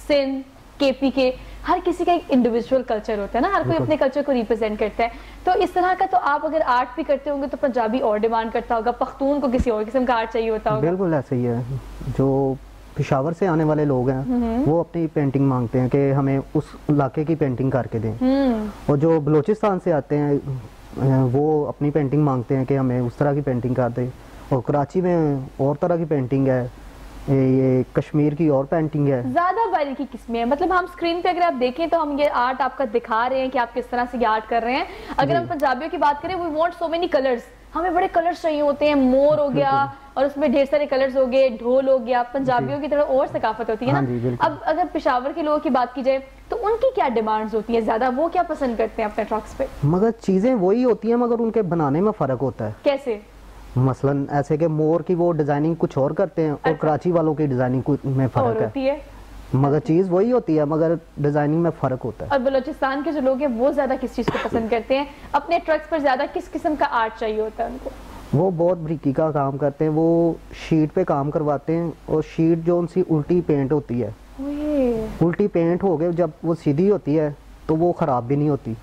سندھ, کے پی کے, ہر کسی کا ایک انڈیویجول کلچر ہوتا ہے نا, ہر کوئی اپنے کلچر کو ریپرزینٹ کرتا ہے. تو اس طرح کا تو آپ اگر آرٹ بھی کرتے ہوں گے تو پنجابی اور ڈیمانڈ کرتا ہوگا, پختون کو کسی اور قسم کا آرٹ چاہیے ہوتا ہوگا. بالکل ایسا ہی ہے. جو پشاور سے آنے والے لوگ ہیں وہ اپنی پینٹنگ مانگتے ہیں کہ ہمیں اس علاقے کی پینٹنگ کر کے دیں, اور جو بلوچستان سے آتے ہیں وہ اپنی پینٹنگ مانگتے ہیں کہ ہمیں اس طرح کی پینٹنگ کر دیں. اور کراچی میں اور طرح کی پینٹنگ ہے, یہ کشمیر کی اور پینٹنگ ہے. زیادہ باریکی قسمیں ہیں, مطلب ہم اسکرین پہ اگر آپ دیکھیں تو ہم یہ آرٹ آپ کا دکھا رہے ہیں کہ آپ کس طرح سے یہ آرٹ کر رہے ہیں. اگر ہم پنجابیوں کی بات کریں, we want so many colors, ہمیں بڑے کلرز چاہیے ہوتے ہیں. مور ہو گیا اور اس میں ڈھیر سارے کلرز ہو گئے, ڈھول ہو گیا. پنجابیوں کی طرح اور ثقافت ہوتی ہے نا. اب اگر پشاور کے لوگوں کی بات کی جائے تو ان کی کیا ڈیمانڈز ہوتی ہیں زیادہ, وہ کیا پسند کرتے ہیں اپنے ٹرکس پہ؟ مگر چیزیں وہی ہوتی ہیں مگر ان کے بنانے میں فرق ہوتا ہے. کیسے؟ مثلاً ایسے کہ مور کی وہ ڈیزائننگ کچھ اور کرتے ہیں اور کراچی والوں کی ڈیزائننگ میں فرق ہے, مگر چیز وہی ہوتی ہے مگر ڈیزائننگ میں فرق ہوتا ہے. اور بلوچستان کے جو لوگ ہیں وہ زیادہ کس چیز کو پسند کرتے ہیں اپنے ٹرکس پر, زیادہ کس قسم کا آرٹ چاہیے ہوتا ہے ان کو؟ وہ بہت بریکی کا کام کرتے ہیں, وہ شیٹ پہ کام کرواتے ہیں, اور شیٹ جو ان سی الٹی پینٹ ہوتی ہے, الٹی پینٹ ہو گئے جب وہ سیدھی ہوتی ہے تو وہ خراب بھی نہیں ہوتی.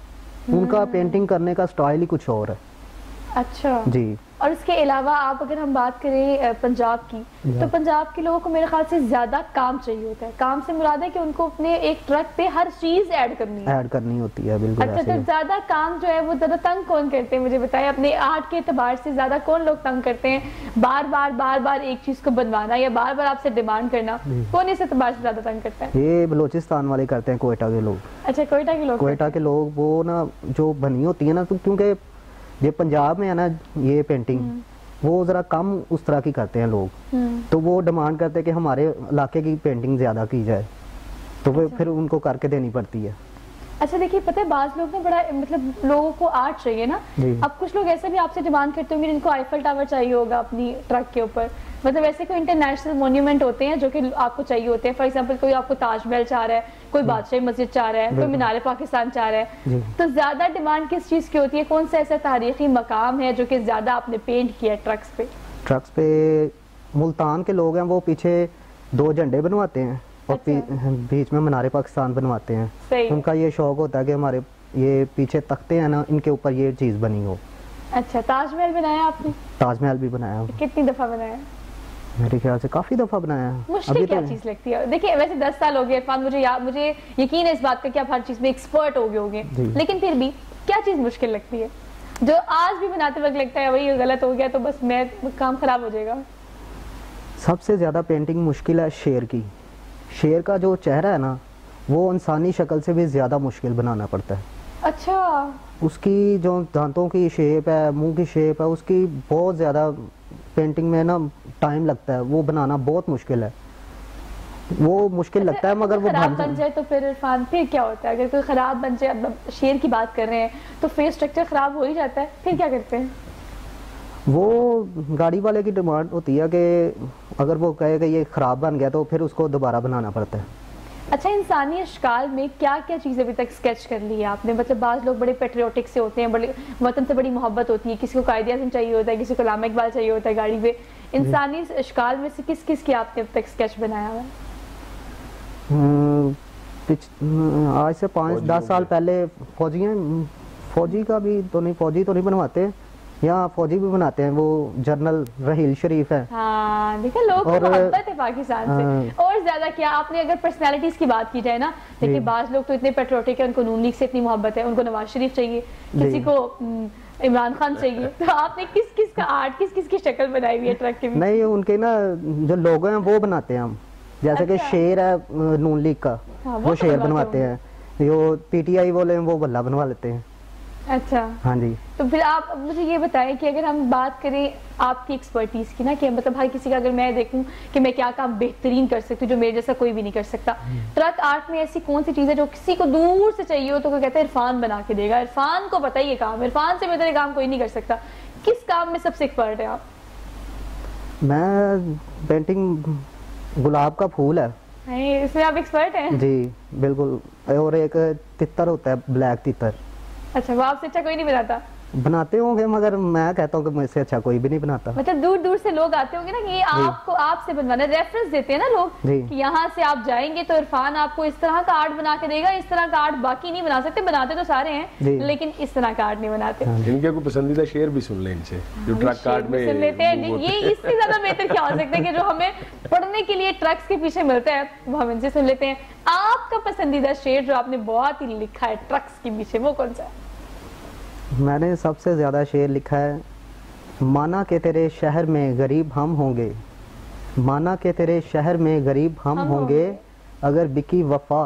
ان کا پینٹنگ کرنے کا سٹائل ہی کچھ اور ہے. اچھا جی. اور اس کے علاوہ آپ اگر ہم بات کریں پنجاب کی, تو پنجاب کے لوگوں کو میرے خیال سے زیادہ کام چاہیے ہوتا ہے. کام سے مراد ہے کہ ان کو اپنے ایک ٹرک پہ ہر چیز ایڈ کرنی ہوتی ہے. بالکل. اچھا, تو زیادہ کام جو ہے وہ زیادہ تنگ کون کرتے ہیں, مجھے بتائیں اپنے آرٹ کے اعتبار سے زیادہ کون لوگ تنگ کرتے ہیں؟ بار بار ایک چیز کو بنوانا یا بار بار آپ سے ڈیمانڈ کرنا, کون اس اعتبار سے زیادہ تنگ کرتا ہے؟ یہ بلوچستان والے کرتے ہیں, کوئٹہ کے لوگ. اچھا, کوئٹہ کے لوگ وہ نا جو بنی ہوتی ہے نا, تو کیونکہ یہ پنجاب میں ہے نا یہ پینٹنگ, وہ ذرا کم اس طرح کی کرتے ہیں لوگ, تو وہ ڈیمانڈ کرتے ہیں کہ ہمارے علاقے کی پینٹنگ زیادہ کی جائے, تو وہ پھر ان کو کر کے دینی پڑتی ہے. اچھا دیکھیے, پتہ ہے بعض لوگ نا بڑا مطلب لوگوں کو آرٹ چاہیے نا. اب کچھ لوگ ایسے بھی آپ سے ڈیمانڈ کرتے ہوں گے جن کو آئیفل ٹاور چاہیے ہوگا اپنی ٹرک کے اوپر, مطلب ایسے کوئی انٹرنیشنل مونیومنٹ ہوتے ہیں جو کہ آپ کو چاہیے ہوتے ہیں. فار ایگزامپل کوئی آپ کو تاج محل چاہ رہا ہے, کوئی بادشاہی مسجد چاہ رہا ہے, کوئی مینار پاکستان چاہ رہا ہے. تو زیادہ ڈیمانڈ کس چیز کی ہوتی ہے, کون سا ایسا تاریخی مقام ہے جو کہ زیادہ آپ نے پینٹ کیا ہے ٹرکس پہ؟ ٹرکس پہ ملتان کے لوگ ہیں, وہ پیچھے 2 جھنڈے بنواتے ہیں اور بیچ میں مینار پاکستان بنواتے ہیں. ان کا یہ شوق ہوتا ہے کہ ہمارے یہ پیچھے تختے ہیں نا, ان کے اوپر یہ چیز بنی ہو. اچھا, تاج محل بنایا آپ نے؟ تاج محل بھی بنایا. کتنی دفعہ بنایا؟ میرے خیال سے کافی دفعہ بنایا. مشکل کیا چیز لگتی ہے؟ دیکھیے ویسے 10 سال ہو گئے عرفان, مجھے یقین ہے اس بات کا کہ آپ ہر چیز میں ایکسپرٹ ہو گئے ہوگے, لیکن پھر بھی کیا چیز مشکل لگتی ہے جو آج بھی بناتے وقت لگتا ہے وہی غلط ہو گیا تو بس میں کام خراب ہو جائے گا؟ سب سے زیادہ پینٹنگ مشکل ہے شیر کی. شیر کا جو چہرہ ہے نا وہ انسانی شکل سے بھی زیادہ مشکل بنانا پڑتا ہے. اچھا, اس کی جو دانتوں کی شیپ ہے, منہ کی شیپ ہے, اس کی بہت زیادہ پینٹنگ میں نا ٹائم لگتا ہے, وہ بنانا بہت مشکل ہے. وہ مشکل لگتا ہے مگر وہ خراب بن جائے تو پھر عرفان پھر کیا ہوتا ہے؟ اگر کوئی خراب بن جائے, اب شیر کی بات کر رہے ہیں تو فیس اسٹرکچر خراب ہو ہی جاتا ہے, پھر کیا کرتے ہیں؟ وہ گاڑی والے کی ڈیمانڈ ہوتی ہے کہ اگر وہ کہے کہ یہ خراب بن گیا تو پھر اس کو دوبارہ بنانا پڑتا ہے. اچھا, انسانی اشکال میں کیا کیا چیزیں ابھی تک اسکیچ کر لی ہے آپ نے؟ مطلب بعض لوگ بڑے پیٹریوٹک سے ہوتے ہیں, بڑے وطن سے بڑی محبت ہوتی ہے, کسی کو قائد اعظم چاہیے ہوتا ہے, کسی کو علامہ اقبال چاہیے ہوتا ہے گاڑی پہ. انسانی اشکال میں سے کس کس کی آپ نے اب تک اسکیچ بنایا ہوا ہے؟ آج سے 5-10 سال پہلے فوجی کا بھی تو نہیں, فوجی تو نہیں بنواتے, यहाँ फौजी भी बनाते हैं, वो जनरल रहील शरीफ है। हाँ देखिए लोग को मोहब्बत है पाकिस्तान से। और ज्यादा क्या, आपने अगर पर्सनालिटीज की बात की जाए ना, देखिए बाज लोग तो इतने पेट्रियोटिक है, उनको नून लीग से इतनी मोहब्बत है, उनको नवाज शरीफ चाहिए, किसी को इमरान खान चाहिए। तो आपने किस किस का आर्ट, किस किस की शक्ल बनाई हुई है ट्रक के? नहीं, उनके ना जो लोगो हैं वो बनाते हैं हम, जैसे कि शेर है नून लीग का, वो शेर बनवाते हैं, जो पीटीआई वाले हैं वो बल्ला बनवा लेते हैं। अच्छा हाँ जी। तो फिर आप मुझे ये बताएं कि अगर हम बात करें आपकी एक्सपर्टीज की ना, कि मतलब हर किसी का, अगर मैं देखूं कि मैं क्या काम बेहतरीन कर सकती हूँ जो मेरे जैसा कोई भी नहीं कर सकता, ट्रक आर्ट में ऐसी कौन सी चीज है जो किसी को दूर से चाहिए हो तो कोई कहता है इरफान बना के देगा, इरफान को पता ही ये काम, इरफान से बेहतर काम कोई नहीं कर सकता। किस काम में सबसे एक्सपर्ट है आप? मैं पेंटिंग, गुलाब का फूल है इसमें आप एक्सपर्ट हैं? जी बिल्कुल। और एक तितर होता है, ब्लैक तितर। अच्छा, वो आपसे अच्छा कोई नहीं बनाता? बनाते होंगे, मगर मैं कहता हूँ कि मुझसे अच्छा कोई भी नहीं बनाता। मतलब दूर दूर से लोग आते होंगे ना कि ये आपको, आपसे बनवाना, रेफरेंस देते हैं ना लोग कि यहाँ से आप जाएंगे तो इरफान आपको इस तरह का आर्ट बना के देगा, इस तरह का आर्ट बाकी नहीं बना सकते, बनाते तो सारे हैं लेकिन इस तरह का आर्ट नहीं बनाते। इनके कोई पसंदीदा शेर भी सुन लें इनसे, जो ट्रक आर्ट में सुन लेते हैं। ये इससे ज्यादा बेहतर क्या हो सकता है कि जो हमें पढ़ने के लिए ट्रक्स के पीछे मिलता है वो हम इनसे सुन लेते हैं। आपका पसंदीदा शेर जो आपने बहुत ही लिखा है ट्रक्स के पीछे, वो कौन सा है? मैंने सबसे ज़्यादा शेर लिखा है, माना के तेरे शहर में गरीब हम होंगे, माना के तेरे शहर में गरीब हम होंगे, अगर बिकी वफा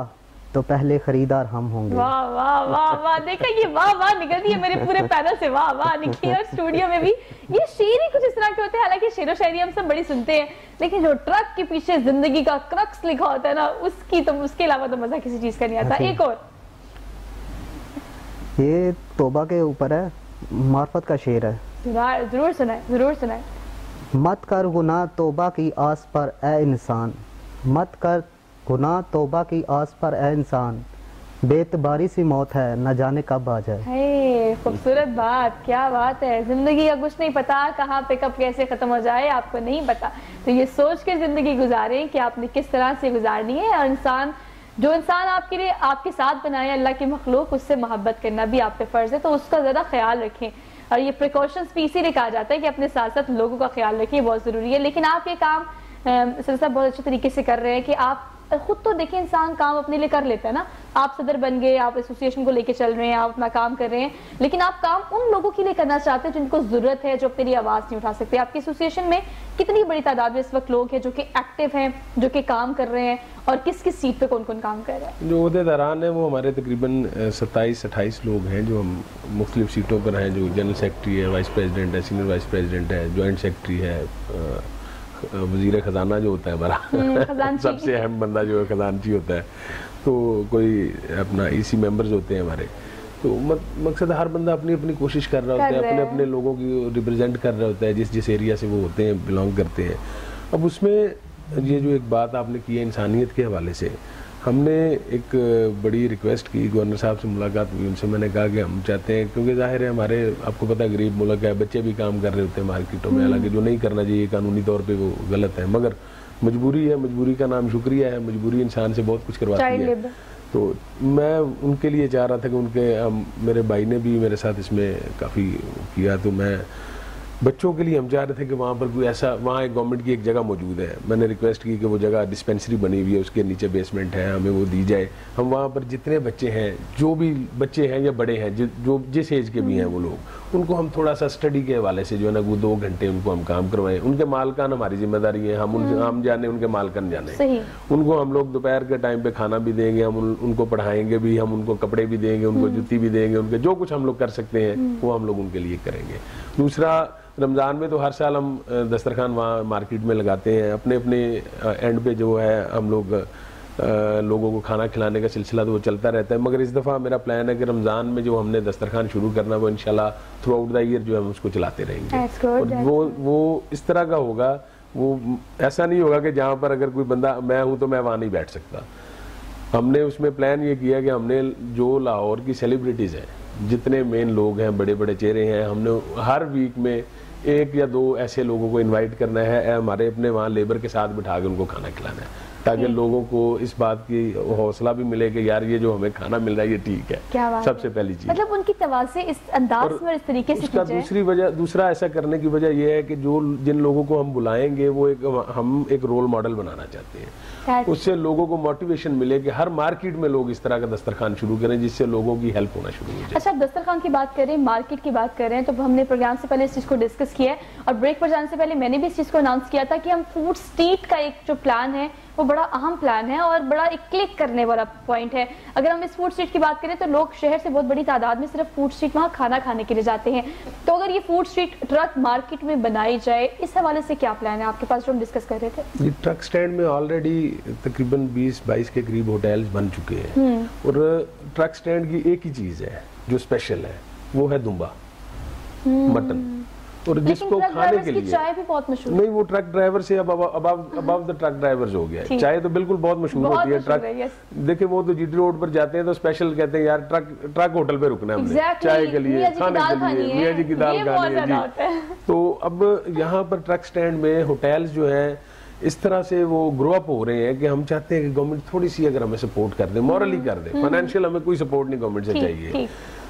तो पहले खरीदार हम होंगे। वाह वाह वाह वाह, देखा ये वाह वाह निकल रही है मेरे पूरे पैनल से, वाह वाह निकली। और स्टूडियो में भी ये शेर ही कुछ इस तरह के होते हैं, हालांकि शेर व शायरी हम सब बड़ी सुनते हैं, लेकिन जो ट्रक के पीछे जिंदगी का क्रक्स लिखा होता है ना, उसके अलावा तो मजा किसी चीज का नहीं आता। एक और, ये तौबा के ऊपर है, मार्फत का शेर है, जरूर सुनाए, जरूर सुनाए। मत कर गुनाह तौबा की आस पर ए इंसान, मत कर गुनाह तौबा की आस पर ए इंसान, बेतबारी सी मौत है न जाने कब आ जाए। खूबसूरत बात, क्या बात है। जिंदगी का कुछ नहीं पता, कहाँ पे कब कैसे खत्म हो जाए आपको नहीं पता, तो ये सोच के जिंदगी गुजारें कि आपने किस तरह से गुजारनी है। और जो इंसान आपके लिए, आपके साथ बनाए अल्लाह की मखलूक, उससे मोहब्बत करना भी आप पे फर्ज है, तो उसका ज़रा ख्याल रखें। और ये प्रिकॉशंस भी इसीलिए कहा जाता है कि अपने साथ साथ लोगों का ख्याल रखें, बहुत ज़रूरी है। लेकिन आप ये काम सिलसिला बहुत अच्छे तरीके से कर रहे हैं कि आप खुद तो देखिए इंसान काम अपने लिए कर लेता है ना, आप सदर बन गए, आप एसोसिएशन को लेके चल रहे हैं, आप अपना काम कर रहे हैं, लेकिन आप काम उन लोगों के लिए करना चाहते हैं जिनको जरूरत है, जो अपने लिए आवाज नहीं उठा सकते। आपकी एसोसिएशन में कितनी बड़ी तादाद में इस वक्त लोग हैं जो कि एक्टिव हैं, जो कि काम कर रहे हैं, और किस किस सीट पे कौन कौन काम कर रहे हैं? जो ओहदेदारान है वो हमारे तकरीबन 27-28 लोग हैं जो हम मुख्तलिफ सीटों पर हैं, जो जनरल सेक्रेटरी है, वाइस प्रेसिडेंट है, सीनियर वाइस प्रेसिडेंट है, जॉइंट सेक्रेटरी है, वजीर खजाना जो होता है हमारा सबसे अहम बंदा जो है खजानची होता है, तो कोई अपना ईसी मेंबर्स होते हैं हमारे। तो मकसद हर बंदा अपनी अपनी कोशिश कर रहा होता है, अपने अपने लोगों की रिप्रेजेंट कर रहा होता है, जिस जिस एरिया से वो होते हैं, बिलोंग करते हैं। अब उसमें ये जो एक बात आपने की है इंसानियत के हवाले से, हमने एक बड़ी रिक्वेस्ट की, गवर्नर साहब से मुलाकात हुई, उनसे मैंने कहा कि हम चाहते हैं, क्योंकि जाहिर है हमारे, आपको पता है गरीब मुल्क है, बच्चे भी काम कर रहे होते हैं मार्केटों में, हालांकि जो नहीं करना चाहिए कानूनी तौर पे वो गलत है, मगर मजबूरी है, मजबूरी का नाम शुक्रिया है, मजबूरी इंसान से बहुत कुछ करवाती है। तो मैं उनके लिए चाह रहा था कि उनके मेरे भाई ने भी मेरे साथ इसमें काफ़ी किया, तो मैं बच्चों के लिए हम चाह रहे थे कि वहाँ पर कोई ऐसा, वहाँ एक गवर्नमेंट की एक जगह मौजूद है, मैंने रिक्वेस्ट की कि वो जगह डिस्पेंसरी बनी हुई है, उसके नीचे बेसमेंट है, हमें वो दी जाए। हम वहाँ पर जितने बच्चे हैं, जो भी बच्चे हैं या बड़े हैं, जो जिस एज के भी हैं वो लोग, उनको हम थोड़ा सा स्टडी के हवाले से जो है ना वो 2 घंटे उनको हम काम करवाएं। उनके मालकान हमारी जिम्मेदारी है, हम जाने, उनके मालकान जाने। उनको हम लोग दोपहर के टाइम पे खाना भी देंगे, हम उनको पढ़ाएंगे भी, हम उनको कपड़े भी देंगे, उनको जूती भी देंगे, उनके जो कुछ हम लोग कर सकते हैं वो हम लोग उनके लिए करेंगे। दूसरा, रमज़ान में तो हर साल हम दस्तरखान वहाँ मार्केट में लगाते हैं, अपने अपने एंड पे जो है हम लोग लोगों को खाना खिलाने का सिलसिला तो वो चलता रहता है, मगर इस दफ़ा मेरा प्लान है कि रमज़ान में जो हमने दस्तरखान शुरू करना वो इंशाल्लाह थ्रू आउट द ईयर जो है हम उसको चलाते रहेंगे। और वो इस तरह का होगा, वो ऐसा नहीं होगा कि जहाँ पर अगर कोई बंदा, मैं हूँ तो मैं वहाँ नहीं बैठ सकता। हमने उसमें प्लान ये किया कि हमने जो लाहौर की सेलिब्रिटीज़ हैं, जितने मेन लोग हैं, बड़े बड़े चेहरे हैं, हमने हर वीक में 1 या 2 ऐसे लोगों को इनवाइट करना है, हमारे अपने वहाँ लेबर के साथ बिठा के उनको खाना खिलाना है। تاکہ لوگوں کو اس بات کی حوصلہ بھی ملے کہ یار یہ جو ہمیں کھانا مل رہا ہے یہ ٹھیک ہے. سب سے پہلی چیز مطلب ان کی توازے اس انداز میں اس طریقے سے کی جائے. دوسرا ایسا کرنے کی وجہ یہ ہے کہ جن لوگوں کو ہم بلائیں گے وہ ہم ایک رول ماڈل بنانا چاہتے ہیں. اس سے لوگوں کو موٹیویشن ملے کہ ہر مارکیٹ میں لوگ اس طرح کا دسترخوان شروع کریں جس سے لوگوں کی ہیلپ ہونا شروع ہو جائے. اچھا, دسترخوان کی بات کریں, مارکیٹ کی بات کریں, تو ہم نے پروگرام سے پہلے اس چیز کو ڈسکس کیا ہے اور بریک پر جانے سے پہلے میں نے بھی اس چیز کو اناؤنس کیا تھا کہ ہم فوڈ اسٹریٹ کا ایک جو پلان ہے وہ بڑا اہم پلان ہے اور بڑا ایک کلک کرنے والا پوائنٹ ہے. اگر ہم اس فوڈ اسٹریٹ کی بات کریں تو لوگ شہر سے بہت بڑی تعداد میں صرف فوڈ اسٹریٹ وہاں کھانا کھانے کے لیے جاتے ہیں. تو اگر یہ فوڈ اسٹریٹ ٹرک مارکیٹ میں بنائی جائے, اس حوالے سے کیا پلان ہے آپ کے پاس جو ہم ڈسکس کر رہے تھے؟ یہ ٹرک سٹینڈ میں آلریڈی تقریباً 20-22 کے قریب ہوٹلز بن چکے ہیں اور ٹرک سٹینڈ کی ایک ہی چیز ہے جو اسپیشل ہے, وہ ہے دمبا مٹن. اور جس کو کھانے کے لیے چائے بھی بہت مشہور نہیں, وہ ٹرک ڈرائیور سے ابو دا ٹرک ڈرائیورز ہو گیا ہے. چائے تو بالکل بہت مشہور ہوتی ہے. ٹرک دیکھیں وہ تو جی ٹی روڈ پر جاتے ہیں تو اسپیشل کہتے ہیں یار ٹرک ہوٹل پہ رکنا ہے ہم نے چائے کے لیے, کھانے کے لیے, میاں جی کی دال کھانی ہے. تو اب یہاں پر ٹرک سٹینڈ میں ہوٹلز جو ہیں اس طرح سے وہ گرو اپ ہو رہے ہیں کہ ہم چاہتے ہیں کہ گورنمنٹ تھوڑی سی اگر ہمیں سپورٹ کر دے, مورلی کر دے, فائنینشیل ہمیں کوئی سپورٹ نہیں گورنمنٹ سے چاہیے,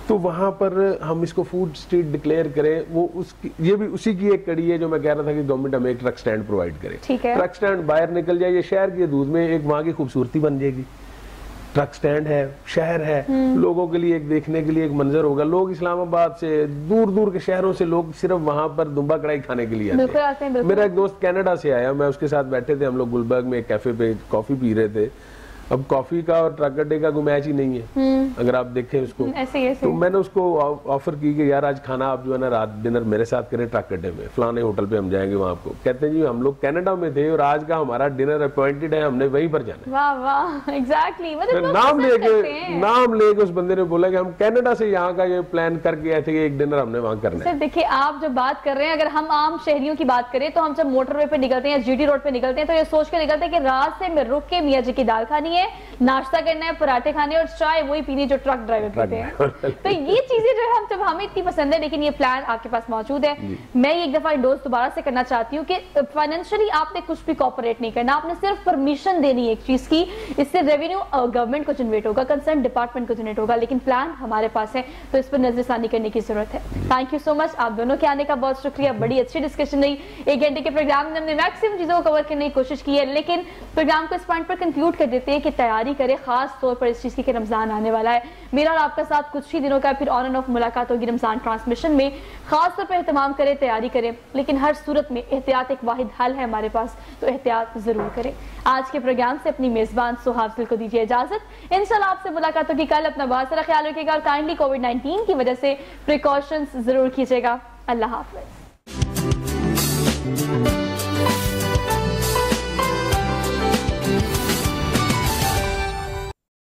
تو وہاں پر ہم اس کو فوڈ اسٹریٹ ڈکلیئر کریں. وہ یہ بھی اسی کی ایک کڑی ہے جو میں کہہ رہا تھا کہ گورنمنٹ ہمیں ایک ٹرک سٹینڈ پرووائڈ کرے. ٹرک سٹینڈ باہر نکل جائے, یہ شہر کی حدود میں ایک وہاں کی خوبصورتی بن جائے گی. ٹرک سٹینڈ ہے, شہر ہے, لوگوں کے لیے ایک دیکھنے کے لیے ایک منظر ہوگا. لوگ اسلام آباد سے دور دور کے شہروں سے لوگ صرف وہاں پر دمبا کڑھائی کھانے کے لیے آتے ہیں. میرا ایک دوست کینیڈا سے آیا, میں اس کے ساتھ بیٹھے تھے, ہم لوگ گلبرگ میں ایک کیفے پہ کافی پی رہے تھے. اب کافی کا اور ٹرک اڈے کا کوئی میچ ہی نہیں ہے اگر آپ دیکھیں اس کو. تو میں نے اس کو آفر کی کہ یار آج کھانا آپ جو ہے نا رات ڈنر میرے ساتھ کریں ٹرک اڈے میں, فلانے ہوٹل پہ ہم جائیں گے وہاں آپ کو. کہتے ہیں جی ہم لوگ کینیڈا میں تھے اور آج کا ہمارا ڈنر اپوائنٹڈ ہے, ہم نے وہیں پر جانا ہے. واہ واہ, ایگزیکٹلی. نام لے کے اس بندے نے بولا کہ ہم کینیڈا سے یہاں کا یہ پلان کر کے آئے تھے کہ ایک ڈنر ہم نے وہاں کرنا ہے. دیکھیں آپ جو بات کر رہے ہیں, اگر ہم عام شہریوں کی بات کریں تو ہم جب موٹر وے پہ نکلتے ہیں, جی ٹی روڈ پہ نکلتے ہیں, تو یہ سوچ کے نکلتے ہیں کہ رات سے میں رک کے میاں جی کی دال کھانی ہے, ناشتہ کرنا ہے, پراٹھے کھانے اور چائے وہی پینی جو ٹرک ڈرائیور پیتے ہیں. تو یہ چیزیں جو ہے جب ہمیں اتنی پسند ہے, لیکن یہ پلان آپ کے پاس موجود ہے. میں ایک دفعہ انڈورس دوبارہ سے کرنا چاہتی ہوں کہ فائنینشلی آپ نے کچھ بھی کوپریٹ نہیں کرنا, آپ نے صرف پرمیشن دینی ایک چیز کی. اس سے ریونیو گورنمنٹ کو جنریٹ ہوگا, کنسرن ڈپارٹمنٹ کو جنریٹ ہوگا, لیکن پلان ہمارے پاس ہے, تو اس پر نظر ثانی کرنے کی ضرورت ہے. تھینک یو سو مچ, آپ دونوں کے آنے کا بہت شکریہ. بڑی اچھی ڈسکشن رہی. 1 گھنٹے کے پروگرام میں ہم نے میکسیمم چیزوں کو کور کرنے کی کوشش کی ہے, لیکن پروگرام کو اس پوائنٹ پر کنکلوڈ کر دیتے ہیں کہ تیاری کرے, خاص طور پر اس چیز کی کہ رمضان آنے والا ہے. میرا اور آپ کا ساتھ کچھ ہی دنوں کا پھر آن اینڈ آف ملاقات ہوگی رمضان ٹرانسمیشن میں. خاص طور پر اہتمام کریں, تیاری کریں, لیکن ہر صورت میں احتیاط ایک واحد حل ہے ہمارے پاس, تو احتیاط ضرور کریں. آج کے پروگرام سے اپنی میزبان سوہا افضل کو دیجیے اجازت. انشاءاللہ آپ سے ملاقات ہوگی کل. اپنا بہت سارا خیال رکھیے گا اور کائنڈلی کووڈ-19 کی وجہ سے پریکاشنز ضرور کیجیے گا. اللہ حافظ.